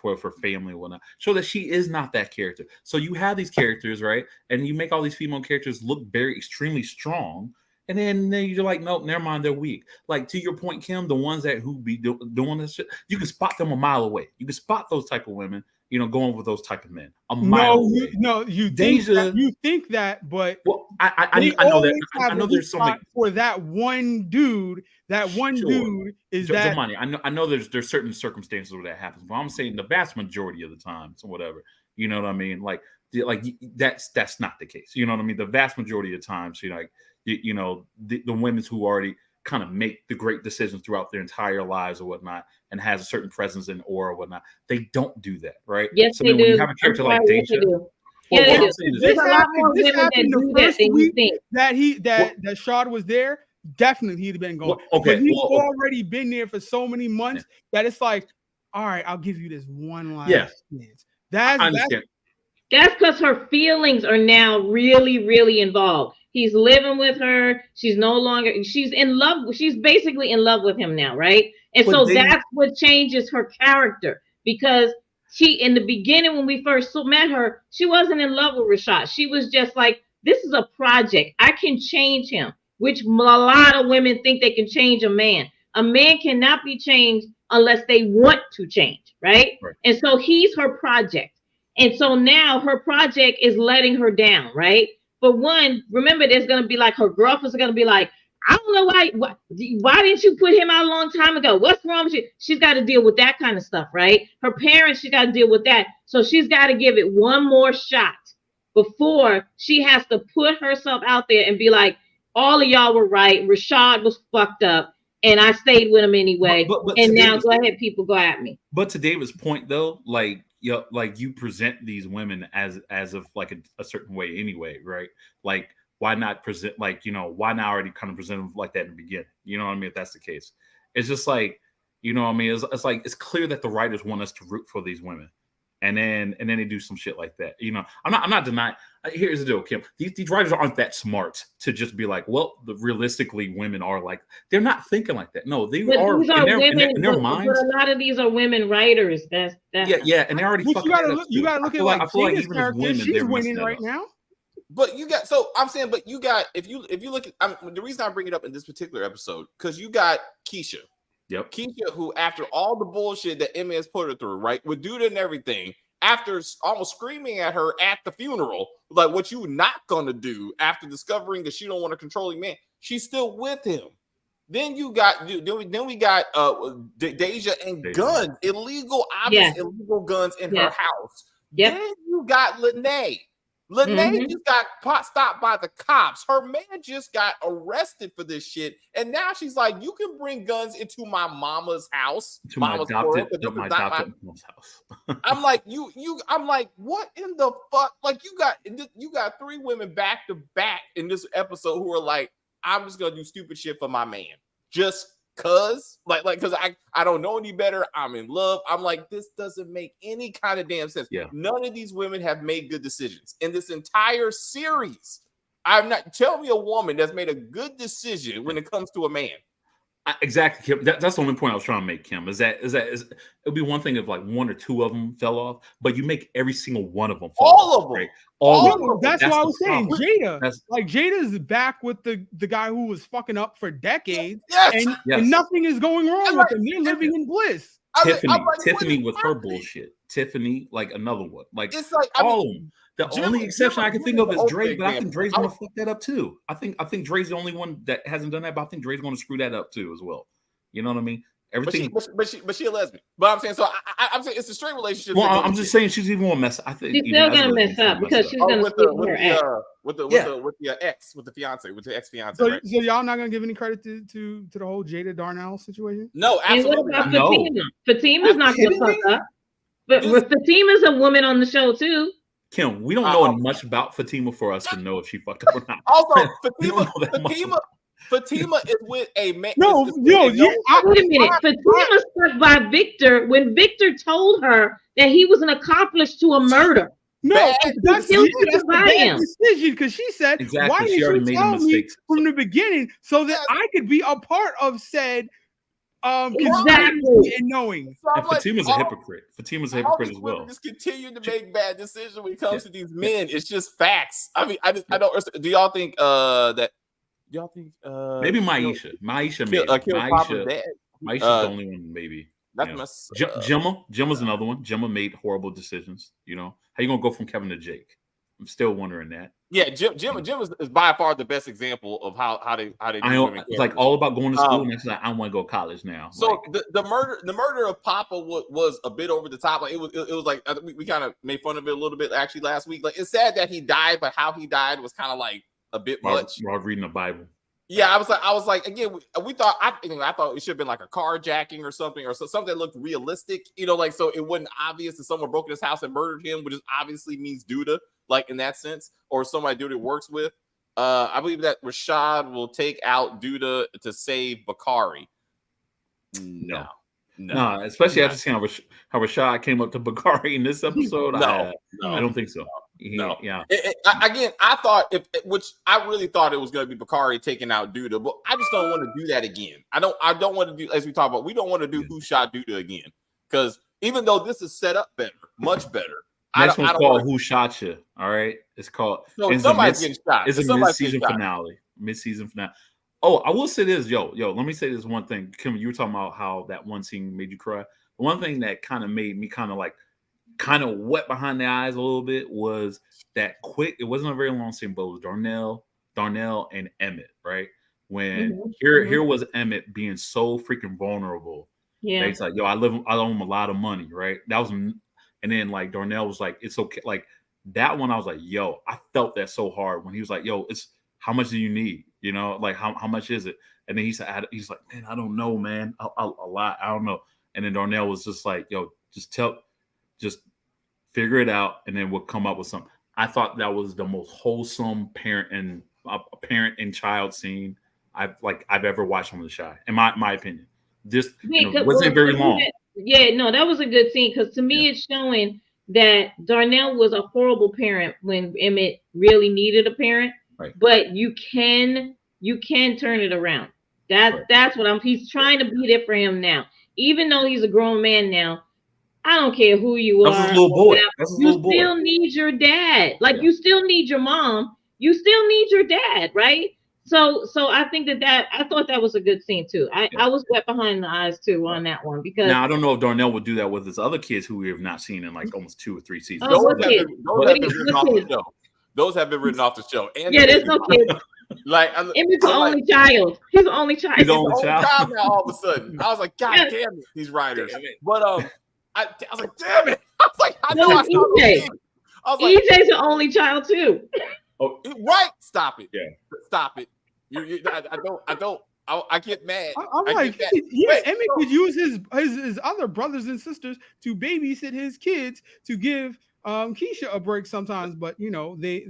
her family and whatnot, show that she is not that character. So you have these characters, right? And you make all these female characters look very extremely strong, and then you're like, nope, never mind, they're weak. Like, to your point, Kim, the ones that who be doing this shit, you can spot them a mile away. You can spot those type of women, going with those type of men a mile away. You think that, but I know that. I know there's something for that one dude. That one dude is that. Zamani, I know there's certain circumstances where that happens, but I'm saying the vast majority of the time, so whatever. You know what I mean? Like that's not the case. You know what I mean? The vast majority of the time, so the women who already kind of make the great decisions throughout their entire lives or whatnot, and has a certain presence and aura or whatnot, they don't do that, right? Yes, so they then do. when you have a character like Deja, there's a lot more women that do that than you think. That Shad was there, definitely he'd have been going. But he's already been there for so many months that it's like, all right, I'll give you this one last chance. That's because her feelings are now really, really involved. He's living with her. She's in love. She's basically in love with him now, right? And that's what changes her character, because in the beginning, when we first met her, she wasn't in love with Rashad. She was just like, this is a project. I can change him, which a lot of women think they can change a man. A man cannot be changed unless they want to change, right? And so he's her project. And so now her project is letting her down, right? But one, remember, there's going to be like, her girlfriends are going to be like, I don't know why didn't you put him out a long time ago? What's wrong with you? She's got to deal with that kind of stuff, right? Her parents, she got to deal with that. So she's got to give it one more shot before she has to put herself out there and be like, all of y'all were right. Rashad was fucked up, and I stayed with him anyway. But and now go ahead, people, go at me. But to David's point, though, like you present these women as of like a certain way anyway, right? Like, why not present, why not already kind of present them like that in the beginning? You know what I mean? If that's the case, it's just like, you know what I mean? It's like, it's clear that the writers want us to root for these women. And then they do some shit like that. I'm not denying. Here's the deal, Kim. These writers aren't that smart to just be like, well, realistically, women are like, they're not thinking like that. No, they are. These are women in their minds. But a lot of these are women writers. That's yeah, and they already. You gotta look at like Gina's character. She's winning right now. But you got, so I'm saying, but you got, if you look at, the reason I bring it up in this particular episode, because you got Keisha. Yep. Keisha, who after all the bullshit that Emma has put her through, right, with dude and everything, after almost screaming at her at the funeral, like, what you not gonna do after discovering that she don't want a controlling man, she's still with him. Then we got Deja and guns, illegal guns in her house. Yep. Then you got Lene. Lene just got stopped by the cops. Her man just got arrested for this shit, and now she's like, "You can bring guns into my mama's house, to my adopted mom's house." I'm like, I'm like, what in the fuck? Like, you got three women back to back in this episode who are like, "I'm just gonna do stupid shit for my man, just cause I don't know any better. I'm in love." I'm like, this doesn't make any kind of damn sense. Yeah. None of these women have made good decisions in this entire series. Tell me a woman that's made a good decision when it comes to a man. Exactly, Kim. That's the only point I was trying to make, Kim. Is it'd be one thing if like one or two of them fell off, but you make every single one of them fall All off, of them. right? All of No, them. that's what I was saying. problem. Jada's back with the guy who was fucking up for decades, Yes. and nothing is going wrong with them. They're living in bliss. Tiffany with her bullshit. Tiffany, like another one. Like it's like all of them. The only exception I can think of is Dre, but I think Dre's going to fuck that up too. I think Dre's the only one that hasn't done that, but I think Dre's going to screw that up too as well. You know what I mean? Everything, but she a lesbian. But I'm saying, so I'm saying it's a straight relationship. Well, I'm just saying she's even gonna mess. I think she's still gonna mess up because she's gonna with the ex, with the ex-fiance. So, right? so y'all not gonna give any credit to the whole Jada Darnell situation? No, absolutely not. No. Fatima's not gonna fuck up. But Fatima's a woman on the show too. Kim, we don't know much about Fatima for us to know if she fucked up or not. Also, Fatima is with a man. Wait a minute. Fatima stuck by Victor when Victor told her that he was an accomplice to a murder. No, that's the bad decision because she said, exactly. Why didn't you tell me from the beginning so that I could be a part of said exactly and knowing? And Fatima's a hypocrite. Fatima's a hypocrite as well. Just continue to make bad decisions when it comes to these men. It's just facts. I mean, I don't. Do y'all think that? Y'all think maybe Maisha's the only one, maybe. That's Gemma's another one. Gemma made horrible decisions. You know, how you gonna go from Kevin to Jake? I'm still wondering that. Yeah, Jim is by far the best example of how they do. It's like all about going to school, and it's like I want to go to college now. So like, the murder of Papa was a bit over the top. Like it was like we kind of made fun of it a little bit actually last week. Like it's sad that he died, but how he died was kind of like a bit much. While reading the Bible. Yeah, I was like again. We thought I thought it should have been like a carjacking or something something that looked realistic. You know, like so it wasn't obvious that someone broke in his house and murdered him, which is obviously means Duda, like in that sense, or somebody Duda works with. I believe that Rashad will take out Duda to save Bakari. No, especially after seeing how Rashad came up to Bakari in this episode. I don't think so. Again, I thought which I really thought it was going to be Bakari taking out Duda, but I just don't want to do that again. I don't want to do, as we talk about, we don't want to do who shot Duda again, because even though this is set up better, much better. Next one's called Who Shot You. All right, it's called. So somebody's getting shot. It's a mid-season finale. Mid-season finale. Oh, I will say this, yo. Let me say this one thing, Kim. You were talking about how that one scene made you cry. The one thing that kind of made me kind of wet behind the eyes a little bit was that quick. It wasn't a very long scene, but it was Darnell and Emmett, right? When here was Emmett being so freaking vulnerable. Yeah, he's like, yo, I owe him a lot of money, right? That was, and then like Darnell was like, it's okay, like that one. I was like, yo, I felt that so hard when he was like, yo, it's how much do you need? You know, like how much is it? And then he's like, man, I don't know, man, a lot, I don't know. And then Darnell was just like, yo, just figure it out, and then we'll come up with something. I thought that was the most wholesome parent and child scene I've ever watched on The Chi, in my opinion. Just wasn't very long. Yeah, no, that was a good scene because to me it's showing that Darnell was a horrible parent when Emmett really needed a parent. Right. But you can turn it around. That's what he's trying to be there for him now. Even though he's a grown man now, I don't care who you are. That's his little boy. You still need your dad. Like you still need your mom. You still need your dad, right? So I think that I thought that was a good scene too. I was wet behind the eyes too on that one because now I don't know if Darnell would do that with his other kids who we have not seen in like almost 2 or 3 seasons. Those have been written off the show. And there's no kids. Like Emmett's the only child. He's the only child. He's the only child now. All of a sudden, I was like, God damn it, these writers. But I was like, damn it. I was like, I know. EJ. I was like, EJ's the only child too. Oh, right. Stop it. Yeah. Stop it. I get mad. I'm like, Emmett could use his other brothers and sisters to babysit his kids to give Keisha a break sometimes, but you know they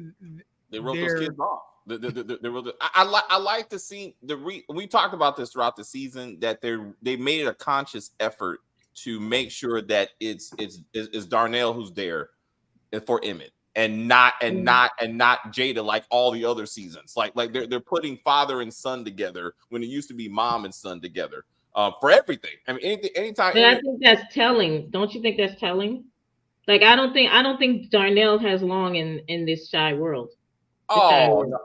wrote those kids off. I like to see we talked about this throughout the season that they made it a conscious effort to make sure that it's Darnell who's there for Emmett. and not Jada like all the other seasons. Like they're putting father and son together when it used to be mom and son together for everything. I mean, anytime. But I think that's telling. Don't you think that's telling? Like I don't think Darnell has long in this shy world. No.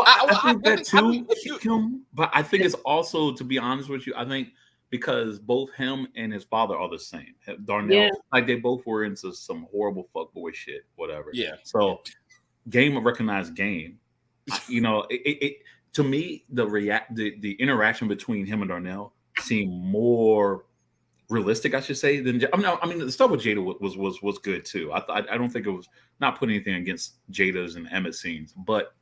I think that too, but I think it's also, to be honest with you, I think because both him and his father are the same. Darnell, like they both were into some horrible fuckboy shit, whatever. Yeah. So, game of recognized game. You know, it to me the interaction between him and Darnell seemed more realistic, I should say. Than I mean, the stuff with Jada was good too. I don't think it was, not putting anything against Jada's and Emmett scenes, but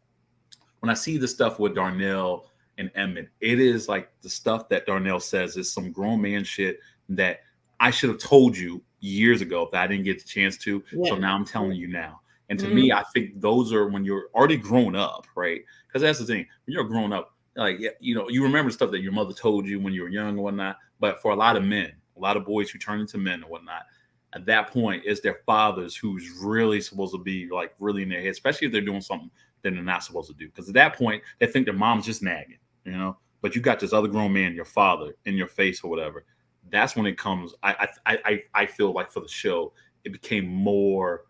when I see the stuff with Darnell and Emmett, it is like the stuff that Darnell says is some grown man shit that I should have told you years ago if I didn't get the chance to. Yeah. So now I'm telling you now. And to me, I think those are when you're already grown up, right? Because that's the thing. When you're grown up, like, you know, you remember stuff that your mother told you when you were young and whatnot. But for a lot of men, a lot of boys who turn into men and whatnot, at that point, it's their fathers who's really supposed to be like really in their head, especially if they're doing something that they're not supposed to do. Because at that point, they think their mom's just nagging, you know. But you got this other grown man, your father, in your face or whatever. That's when it comes. I feel like for the show, it became more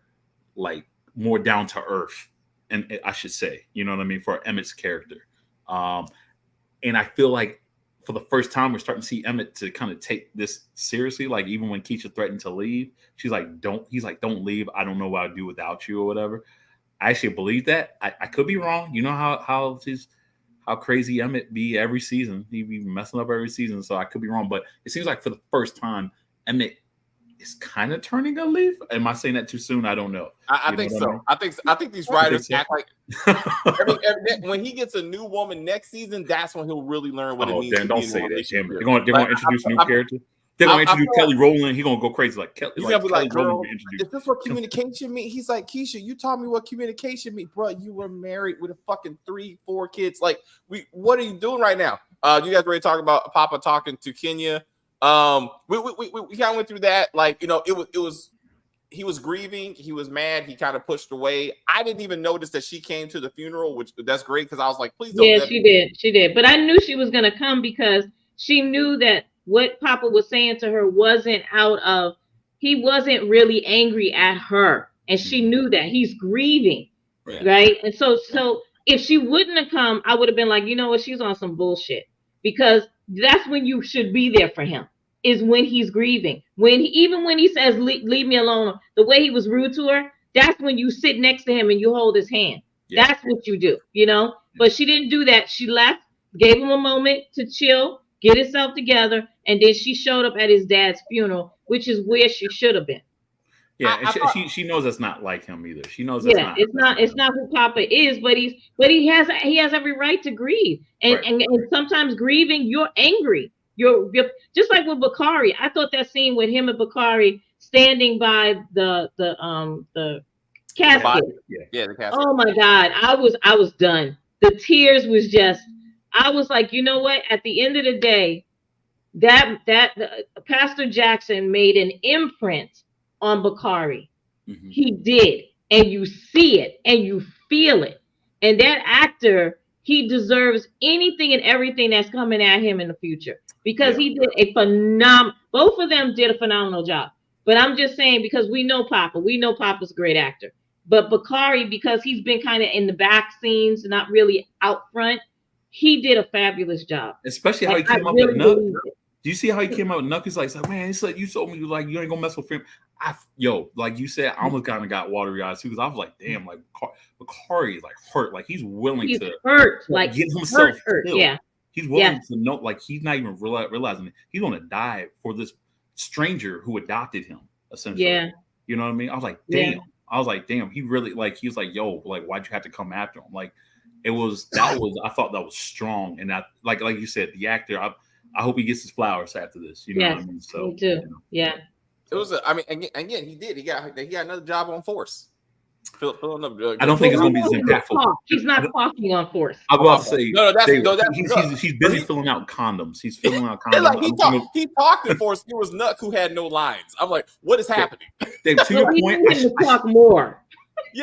down to earth, and I should say, you know what I mean, for Emmett's character. And I feel like for the first time, we're starting to see Emmett to kind of take this seriously. Like even when Keisha threatened to leave, she's like, don't leave. I don't know what I'd do without you or whatever. I actually believe that. I could be wrong. You know how crazy Emmett be every season. He be messing up every season. So I could be wrong, but it seems like for the first time, Emmett is kind of turning a leaf. Am I saying that too soon? I don't know. I think so. I think these writers act like when he gets a new woman next season, that's when he'll really learn what it means. Dan, don't say that. They're going to introduce a new character. They're going to introduce Kelly Rowland. He's going to go crazy like Kelly. He's going to be like, girl, is this what communication means? He's like, Keisha, you taught me what communication means. Bro, you were married with a fucking 3-4 kids. Like, what are you doing right now? You guys ready to talk about Papa talking to Kenya? We kind of went through that. Like, you know, he was grieving. He was mad. He kind of pushed away. I didn't even notice that she came to the funeral, which that's great because I was like, please don't. Yeah, she did. But I knew she was going to come because she knew that what Papa was saying to her wasn't he wasn't really angry at her. And she knew that he's grieving. Right. And so if she wouldn't have come, I would have been like, you know what? She's on some bullshit, because that's when you should be there for him, is when he's grieving. Even when he says, leave me alone, the way he was rude to her, that's when you sit next to him and you hold his hand. Yeah. That's what you do, you know? But she didn't do that. She left, gave him a moment to chill, get himself together, and then she showed up at his dad's funeral, which is where she should have been. Yeah, she knows that's not like him either. She knows that's it's not who Papa is, but he has every right to grieve. And sometimes grieving, you're angry. You're just like with Bakari. I thought that scene with him and Bakari standing by the casket. The casket. Oh my God, I was done. The tears was just. I was like, you know what? At the end of the day, that Pastor Jackson made an imprint on Bakari. Mm-hmm. He did, and you see it and you feel it. And that actor, he deserves anything and everything that's coming at him in the future, because he did a both of them did a phenomenal job. But I'm just saying, because we know Papa's a great actor, but Bakari, because he's been kind of in the back scenes, not really out front, he did a fabulous job. Especially how he came up with Nuck. Do you see how he came out with Nuck? He's like, man, it's like you told me, like, you ain't gonna mess with him. Like you said, I almost kind of got watery eyes too, because I was like, damn, like Bakari is like hurt, like he's willing to hurt, like get himself hurt. Killed. Yeah, he's willing to know, like he's not even realizing he's gonna die for this stranger who adopted him, essentially. Yeah, you know what I mean? I was like, damn. Yeah. I was like, damn, he really, like, he was like, yo, like, why'd you have to come after him? Like, I thought that was strong, and I like you said, the actor. I hope he gets his flowers after this. You know what I mean? So me too. You know. Yeah. It was. Again, he did. He got another job on Force. Filling up. I don't think it's going to be as impactful. He's not talking on Force. I'm about to say, he's busy filling out condoms. He's filling out condoms. Like he talked in Force. It was Nuck who had no lines. I'm like, what is happening? Dave, to your point, he talk more.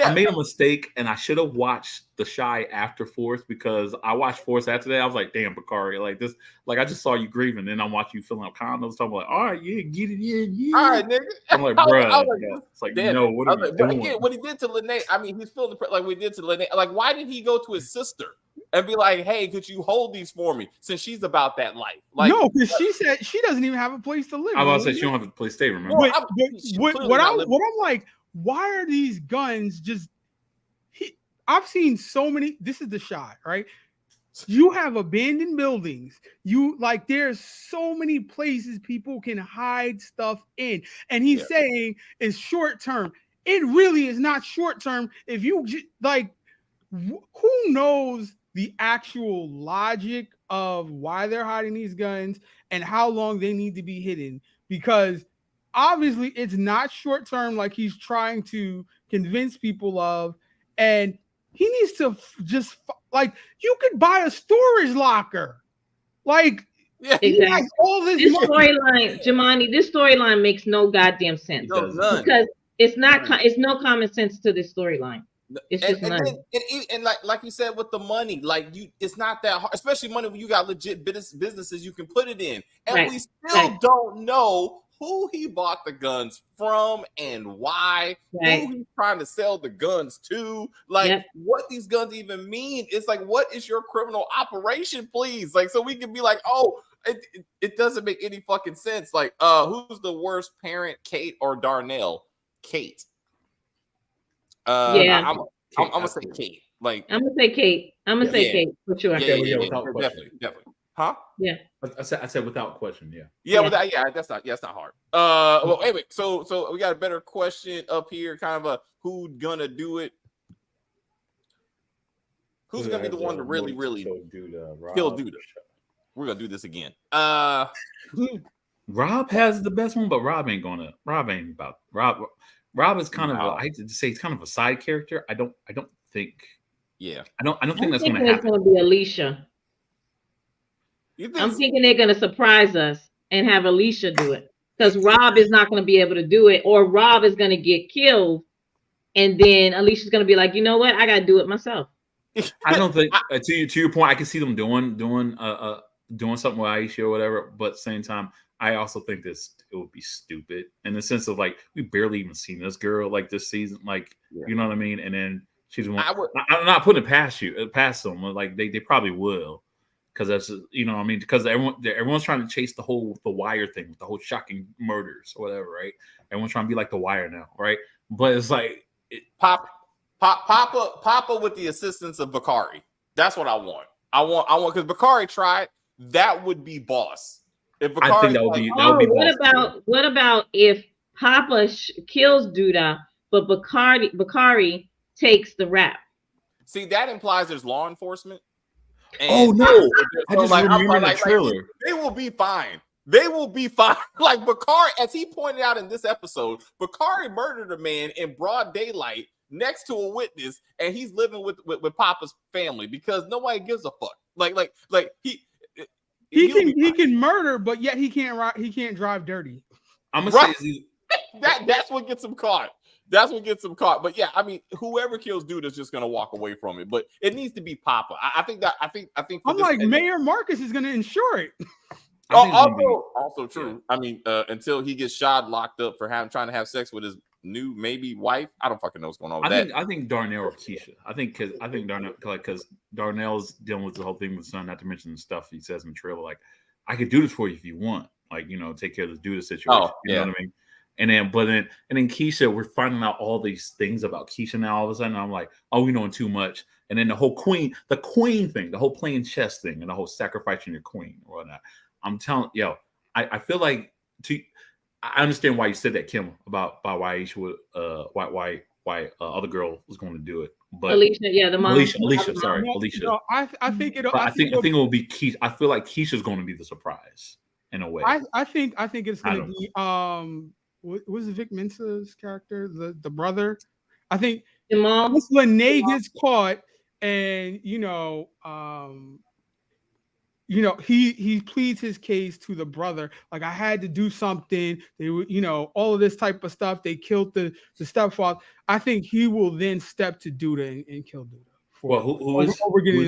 I made a mistake, and I should have watched The Shy after Force, because I watched Force after that. I was like, damn, Bakari, like this, like I just saw you grieving, and I'm watching you filling out condoms. So I'm like, all right, yeah, get it in, yeah. All right, nigga. I'm like, bro, it's like, damn. no, what are we doing? But again, what he did to Lene, I mean, he's feeling like we did to Lene. Like, why did he go to his sister and be like, hey, could you hold these for me, since she's about that life? Like, no, because she said she doesn't even have a place to live. I was about to say she don't have a place to stay. Remember? What I'm like, why are these guns just? I've seen so many. This is The Shot, right? You have abandoned buildings. You like, there's so many places people can hide stuff in, and he's saying it's short term. It really is not short term. If you like, who knows the actual logic of why they're hiding these guns and how long they need to be hidden? Because obviously it's not short term, like he's trying to convince people of, and he needs to just like, you could buy a storage locker, like exactly. All this storyline, Jamani. This storyline makes no goddamn sense because it's not. It's no common sense to this storyline. It's just none. And like you said with the money, like it's not that hard, especially money when you got legit businesses you can put it in, and we still don't know who he bought the guns from and why, who he's trying to sell the guns to, like what these guns even mean. It's like, what is your criminal operation, please? Like, so we can be like, oh, it doesn't make any fucking sense. Like, who's the worst parent, Kate or Darnell? Kate. I'm gonna say Kate. Like, I'm gonna say Kate. I'm gonna say Kate for sure. Definitely. Huh? Yeah. I said without question. That's not hard. Well, anyway, so we got a better question up here, kind of a who's gonna do it? Who's gonna be the one to really kill Duda? We're gonna do this again. Rob has the best one, but Rob ain't about Rob. Rob is kind of I hate to say he's kind of a side character. I don't think. Yeah. I don't think that's gonna happen. It's gonna be Alicia. I'm thinking they're gonna surprise us and have Alicia do it, because Rob is not gonna be able to do it, or Rob is gonna get killed, and then Alicia's gonna be like, you know what, I gotta do it myself. I don't think to your point, I can see them doing something with Aisha or whatever, but at the same time, I also think it would be stupid in the sense of like, we barely even seen this girl like this season, like you know what I mean, and then she's one. I'm not putting it past them, like they probably will. Because that's, you know, I mean, because everyone's trying to chase the Wire thing, the whole shocking murders or whatever, right? Everyone's trying to be like the Wire now, right? But it's like Papa with the assistance of Bakari. That's what I want. I want because Bakari tried. That would be boss. If Bakari, I think that would be boss. What about if Papa kills Duda, but Bakari takes the rap? See, that implies there's law enforcement. And no! I just remember the trailer. They will be fine. They will be fine. Like Bakari, as he pointed out in this episode, Bakari murdered a man in broad daylight next to a witness, and he's living with Papa's family because nobody gives a fuck. Like he can murder, but yet he can't drive dirty. I'm gonna say that's what gets him caught. That's what gets him caught. But yeah, I mean, whoever kills Dude is just gonna walk away from it. But it needs to be Papa. I think. I'm like, Mayor Marcus is gonna insure it. Also true. Yeah. I mean, until he gets shot, locked up for trying to have sex with his new maybe wife. I don't fucking know what's going on with that. I think Darnell or Keisha. I think Darnell, because Darnell's dealing with the whole thing with his son. Not to mention the stuff he says in the trailer, like, I could do this for you if you want. Like, you know, take care of this Duda situation. You know what I mean? And then Keisha, we're finding out all these things about Keisha now. All of a sudden, I'm like, oh, we knowing too much. And then the whole queen thing, the whole playing chess thing, and the whole sacrificing your queen or whatnot. I'm telling I feel like I understand why you said that, Kim, about why Aisha would why other girl was going to do it. But Alicia, the mom. Alicia, sorry, Alicia. No, I think it will be Keisha. I feel like Keisha's going to be the surprise in a way. I think it's going to be what was Vic Mensa's character, the brother? I think Lene gets caught, and he pleads his case to the brother. Like, I had to do something. They were, all of this type of stuff. They killed the stepfather. I think he will then step to Duda and kill Duda. Well, who is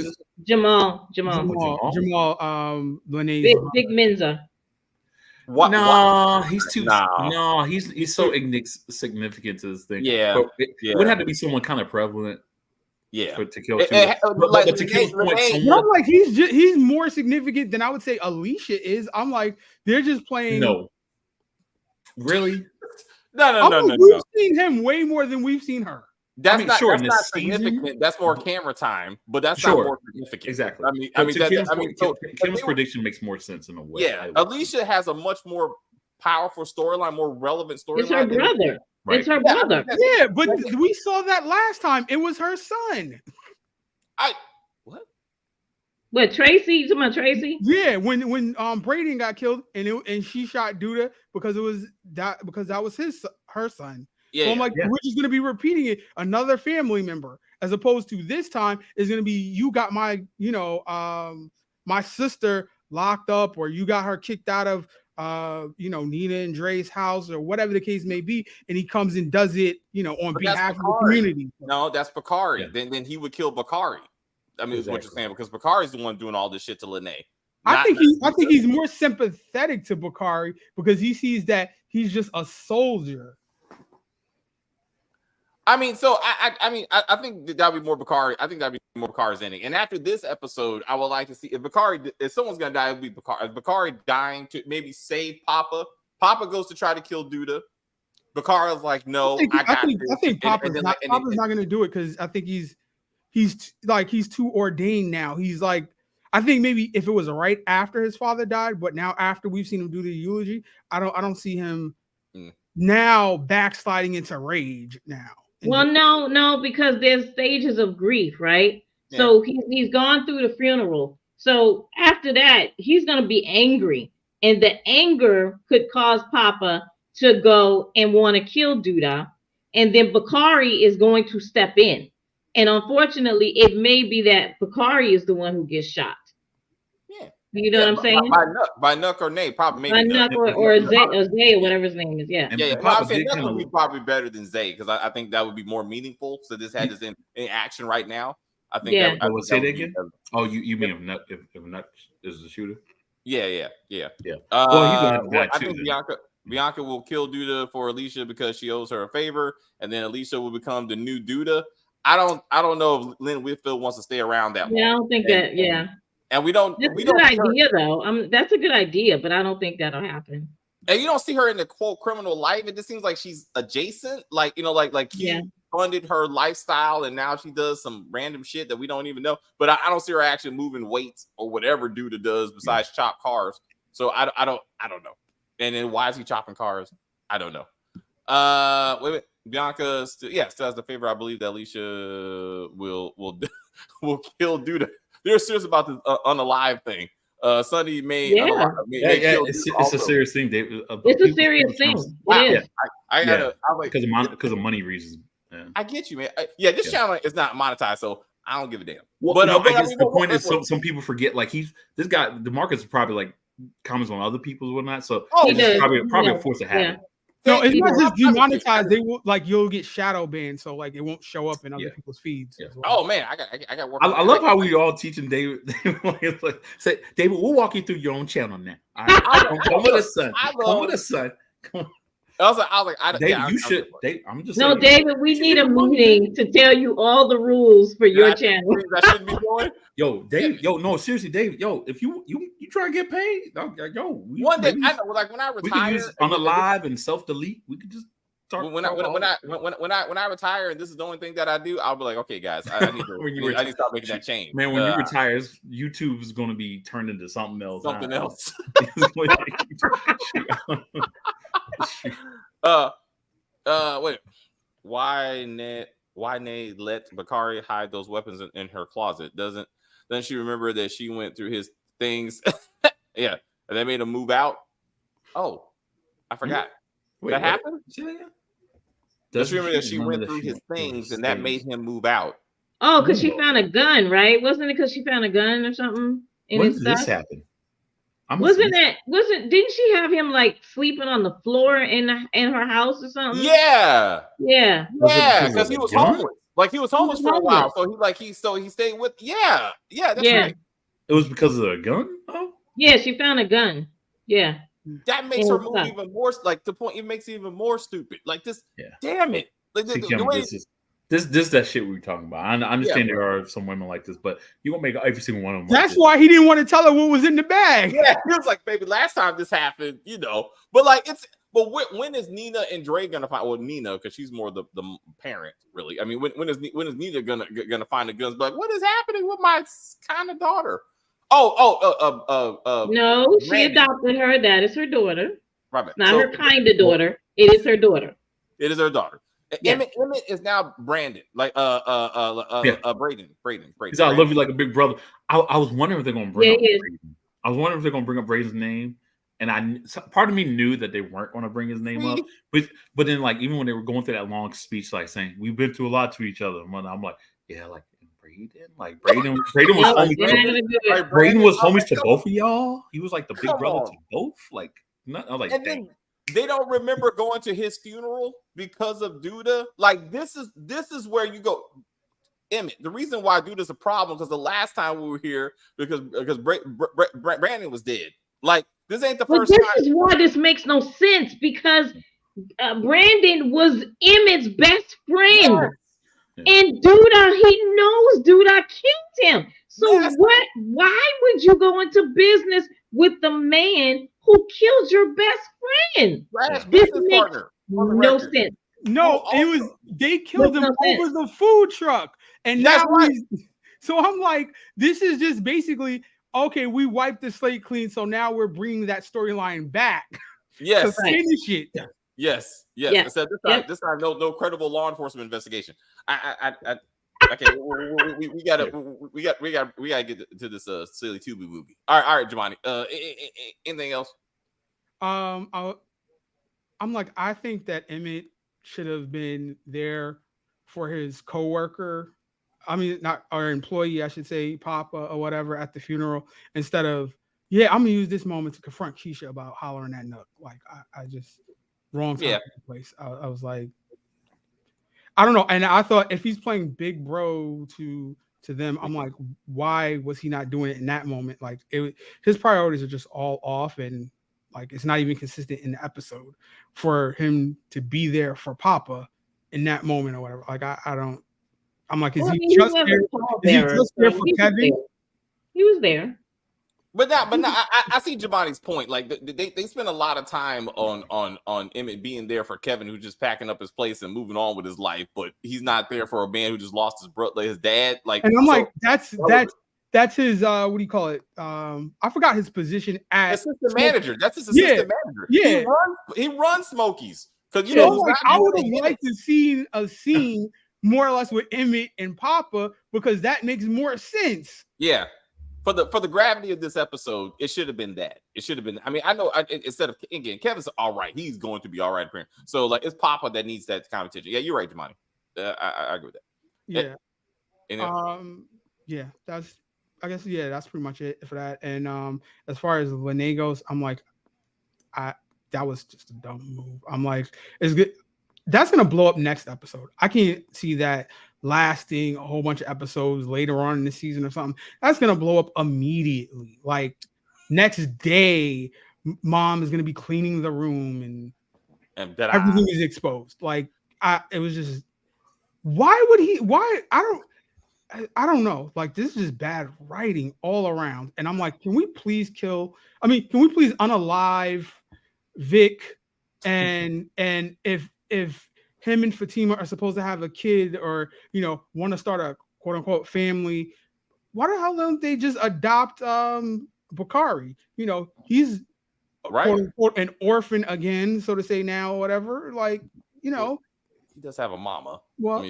this? Jamal. Lene's Big Menza. What? No, he's too. No, he's so insignificant to this thing. Yeah, it would have to be someone kind of prevalent. Yeah, to kill. But to Kill's point, I'm like, he's more significant than I would say Alicia is. I'm like, they're just playing. No, really? No. We've seen him way more than we've seen her. That's not significant. That's more camera time, but that's not more significant. Exactly. Kim's prediction makes more sense in a way. Yeah, Alicia has a much more powerful storyline, more relevant storyline. It's her brother. Right. It's her brother. Yeah, but we saw that last time. It was her son. What, Tracy? You talking about Tracy? Yeah, when Braden got killed and she shot Duda because that was her son. Yeah, so I'm like, we're just gonna be repeating it. Another family member, as opposed to this time is gonna be you got my my sister locked up, or you got her kicked out of Nina and Dre's house, or whatever the case may be, and he comes and does it, on behalf of the community. No, that's Bakari. Yeah. Then he would kill Bakari. I mean, is what you're saying, because Bakari's the one doing all this shit to Lene. I think he's more sympathetic to Bakari because he sees that he's just a soldier. I mean, so I think that'd be more Bakari. I think that'd be more Bakari's ending. And after this episode, I would like to see if someone's gonna die, it would be Bakari. Is Bakari dying to maybe save Papa? Papa goes to try to kill Duda. Bakari's like, no, I think Papa's not gonna do it because I think he's too ordained now. He's like, I think maybe if it was right after his father died, but now after we've seen him do the eulogy, I don't see him now backsliding into rage now. Well, no, because there's stages of grief, right? Yeah. So he's gone through the funeral. So after that, he's going to be angry. And the anger could cause Papa to go and want to kill Duda. And then Bakari is going to step in. And unfortunately, it may be that Bakari is the one who gets shot. Yeah. You know what I'm saying? By Nuck or Nate, probably maybe. By Nuck or Zay or whatever his name is. Yeah. Yeah. Well, I'm saying Nuck would be probably better than Zay because I think that would be more meaningful. So this had this in action right now. I think. Yeah. I would say that again. Oh, you mean if Nuck is the shooter? Yeah. Well, he's gonna have to die I too. think Bianca will kill Duda for Alicia because she owes her a favor, and then Alicia will become the new Duda. I don't know if Lynn Whitfield wants to stay around that long. Yeah, I don't think that. Yeah. And we don't. That's a good idea, though. That's a good idea, but I don't think that'll happen. And you don't see her in the quote criminal life. It just seems like she's adjacent, like he funded her lifestyle, and now she does some random shit that we don't even know. But I don't see her actually moving weights or whatever Duda does besides chop cars. So I don't know. And then why is he chopping cars? I don't know. Wait a minute. Bianca still has the favor. I believe that Alicia will kill Duda. They're serious about this unalive thing. Sunday may it's a serious thing. It's a serious thing. I gotta because of money reasons. Yeah. I get you, man. This channel is not monetized, so I don't give a damn. Well, but I guess the point is some people forget. Like this guy, DeMarcus is probably like comments on other people's and whatnot. So it's probably a force of habit. No, it's not just demonetized. They will you'll get shadow banned, so it won't show up in other people's feeds. Yeah. Well. Oh man, I got work. I love how we all teaching David. Say, David, we'll walk you through your own channel now. All right, come with us, son. Come with us, son. Come on. I was like, David, you should. I'm just no, David. We need a meeting to tell you all the rules for your channel. I shouldn't be doing. Yo, Dave. Yo, no, seriously, David. Yo, if you try to get paid, one day I know. Like when I retire, we can use unalive and self delete. We could just start. When I retire and this is the only thing that I do, I'll be like, okay, guys, I need to start making that change. Man, when you retire, YouTube is going to be turned into something else. Something else. Wait. Why Nate let Bakari hide those weapons in her closet? Doesn't she remember that she went through his things? Yeah, and they made him move out. Oh, I forgot. That happened. Does she remember that she went through his things and that made him move out? Oh, because she found a gun, right? Wasn't it because she found a gun or something When did this happen? Didn't she have him like sleeping on the floor in her house or something? Yeah. Because he was homeless. Like he was homeless for a while. So he stayed with. Yeah, that's right. It was because of a gun. Oh, yeah, she found a gun. Yeah, that makes her move even more. Like the point, it makes it even more stupid. Like this. Yeah. Damn it. Like, this that shit we were talking about. I understand there are some women like this, but you won't make every single one of them. That's why he didn't want to tell her what was in the bag. Yeah, he was like, "Baby, last time this happened, But like, when is Nina and Dre gonna find? Well, Nina, because she's more the parent, really. I mean, when is Nina gonna find the guns? But what is happening with my kind of daughter? No, she adopted her. That is her daughter. Right. Not her kind of daughter. It is her daughter. It is her daughter. Yes. Emmett is now Brandon, like Braden. He's I love you like a big brother. I was wondering if they're gonna bring up Braden. I was wondering if they're gonna bring up Braden's name, and part of me knew that they weren't gonna bring his name up. But then like even when they were going through that long speech, like saying we've been through a lot to each other, I'm like, yeah, like Braden was homies. Braden was homies to both of y'all. He was like the big brother to both. Like, I was like, dang. They don't remember going to his funeral because of Duda. Like this is where you go, Emmett. The reason why Duda's a problem because the last time we were here because Brandon was dead. Like this ain't the first time. This is why this makes no sense because Brandon was Emmett's best friend. Yes. And Duda, he knows Duda killed him. So why would you go into business with the man who killed your best friend? This makes no sense. No, they killed him over the food truck. And now so I'm like, this is just basically, okay, we wiped the slate clean. So now we're bringing that storyline back. Yes. To finish it. Yes. Except this time, no credible law enforcement investigation. Okay, we gotta get to this silly Tubi movie. All right, Jemani. Anything else? I'm like, I think that Emmett should have been there for his coworker. I mean, not our employee, I should say, Papa or whatever, at the funeral instead of. Yeah, I'm gonna use this moment to confront Keisha about hollering at Nook. Like, I just wrong time place. I was like, I don't know, and I thought if he's playing big bro to them, I'm like, why was he not doing it in that moment? Like, his priorities are just all off, and like it's not even consistent in the episode for him to be there for Papa in that moment or whatever. Like, I don't. I'm like, is he just there? Is he just there for Kevin? He was there. But I see Jemani's point. Like they spend a lot of time on Emmett being there for Kevin, who's just packing up his place and moving on with his life. But he's not there for a man who just lost his brother, his dad. Like, and I'm like, that's his what do you call it? I forgot his position as assistant manager. That's his assistant manager. Yeah, he runs Smokies because I would have liked to see a scene more or less with Emmett and Papa because that makes more sense. Yeah. For the gravity of this episode, it should have been that. It should have been. I mean, I know instead of again, Kevin's all right. He's going to be all right. So like, it's Papa that needs that kind of attention. Yeah, you're right, Jemani. I agree with that. Yeah. Yeah. That's pretty much it for that. And as far as Lene goes, I'm like, that was just a dumb move. I'm like, it's good. That's gonna blow up next episode. I can't see that lasting a whole bunch of episodes later on in the season or something. That's gonna blow up immediately. Like next day, mom is gonna be cleaning the room and everything is exposed. Like it was just why I don't know. Like this is just bad writing all around. And I'm like, can we please unalive Vic and if him and Fatima are supposed to have a kid or, want to start a quote unquote family, why the hell don't they just adopt Bakari? He's right. Quote unquote an orphan again, so to say now or whatever. Like, he does have a mama. Well,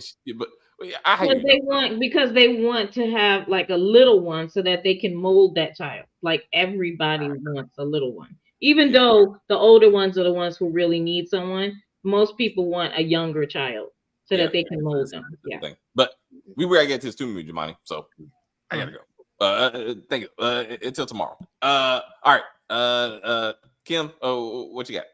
I mean, because they want to have like a little one so that they can mold that child. Like everybody wants a little one. Even though the older ones are the ones who really need someone. Most people want a younger child so that they can mold them. Yeah. But we were gonna get to this too, Jemani. So I gotta go. Thank you. Until tomorrow. All right. Kim, what you got?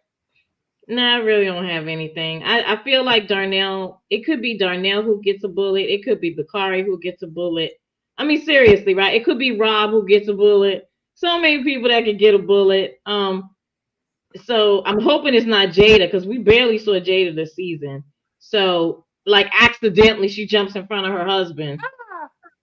Nah, I really don't have anything. I feel like Darnell, it could be Darnell who gets a bullet. It could be Bakari who gets a bullet. I mean, seriously, right? It could be Rob who gets a bullet. So many people that could get a bullet. So I'm hoping it's not Jada because we barely saw Jada this season. So like accidentally she jumps in front of her husband.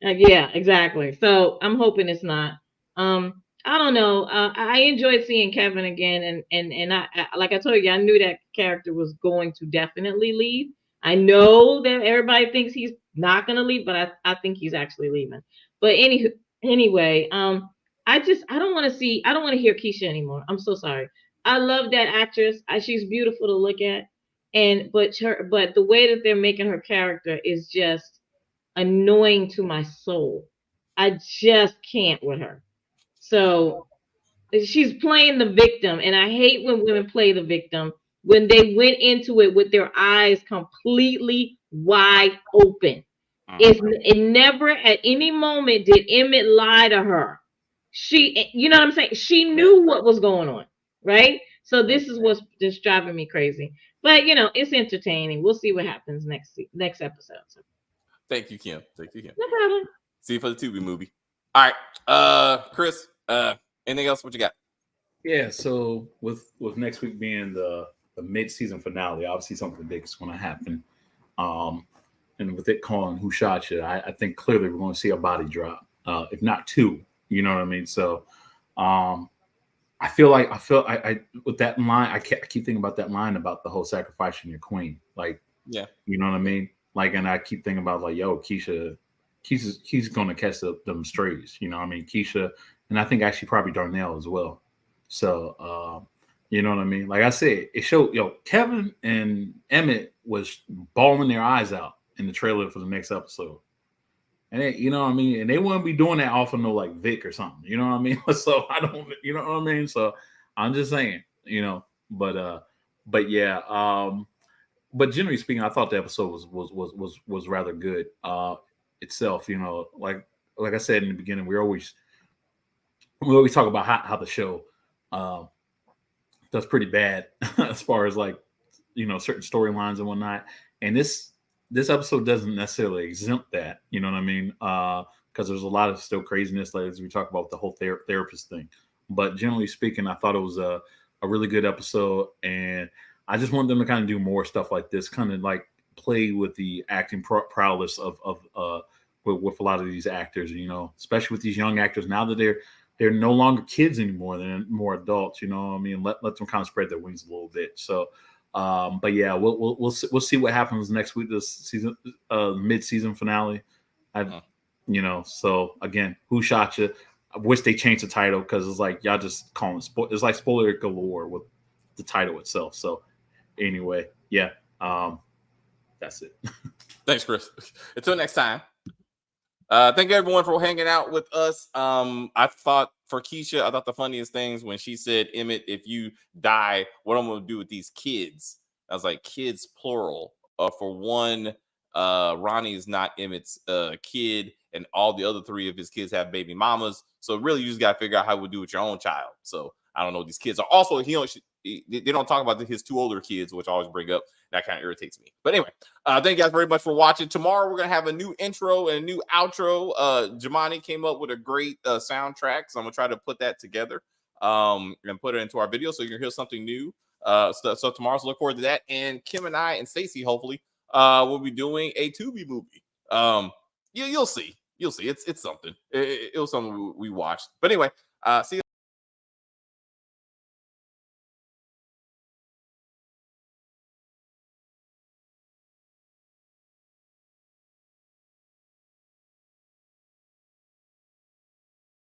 Yeah, exactly. So I'm hoping it's not. I don't know. I enjoyed seeing Kevin again, and like I told you, I knew that character was going to definitely leave. I know that everybody thinks he's not going to leave, but I think he's actually leaving. But anyway, I don't want to see. I don't want to hear Keisha anymore. I'm so sorry. I love that actress. She's beautiful to look at, but the way that they're making her character is just annoying to my soul. I just can't with her. So she's playing the victim, and I hate when women play the victim when they went into it with their eyes completely wide open. It never at any moment did Emmett lie to her. You know what I'm saying? She knew what was going on, right? So this is what's just driving me crazy. But it's entertaining. We'll see what happens next episode. So. Thank you, Kim. No problem. See you for the Tubi movie. All right, Chris. Anything else? What you got? Yeah. So with next week being the mid-season finale, obviously something big is going to happen. And with it calling Who Shot You, I think clearly we're going to see a body drop, if not two. You know what I mean? So, I feel with that line, I keep thinking about that line about the whole sacrificing your queen. Like, yeah, you know what I mean? Like, and I keep thinking about like, yo, Keisha's going to catch them strays. You know what I mean? Keisha, and I think actually probably Darnell as well. So, you know what I mean? Like I said, it showed, Kevin and Emmett was bawling their eyes out in the trailer for the next episode. And you know what I mean? And they wouldn't be doing that off of no like Vic or something. You know what I mean? So I don't, you know what I mean? So I'm just saying, but yeah. But generally speaking, I thought the episode was rather good itself. Like I said in the beginning, we always talk about how the show does pretty bad as far as like certain storylines and whatnot. And this episode doesn't necessarily exempt that, you know what I mean? Because there's a lot of still craziness, like as we talk about the whole therapist thing. But generally speaking, I thought it was a really good episode, and I just want them to kind of do more stuff like this, kind of like play with the acting prowess of with a lot of these actors, especially with these young actors now that they're no longer kids anymore, they're more adults, you know what I mean? Let them kind of spread their wings a little bit. So. But yeah, we'll see what happens next week. This season, mid-season finale. So again, Who Shot You? I wish they changed the title because it's like y'all just calling it it's like spoiler galore with the title itself. So anyway, yeah, that's it. Thanks, Chris. Until next time. Thank you everyone for hanging out with us. I thought for Keisha, I thought the funniest things when she said, Emmett, if you die, what I'm going to do with these kids? I was like, kids, plural. For one, Ronnie is not Emmett's kid, and all the other three of his kids have baby mamas. So really, you just got to figure out how we do with your own child. So I don't know what these kids are. Also, they don't talk about his two older kids, which I always bring up. That kind of irritates me. But anyway, thank you guys very much for watching. Tomorrow, we're going to have a new intro and a new outro. Jamani came up with a great soundtrack, so I'm going to try to put that together and put it into our video so you can hear something new. So tomorrow, so look forward to that. And Kim and I and Stacey, hopefully, will be doing a Tubi movie. You'll see. You'll see. It's something. It was something we watched. But anyway, see you.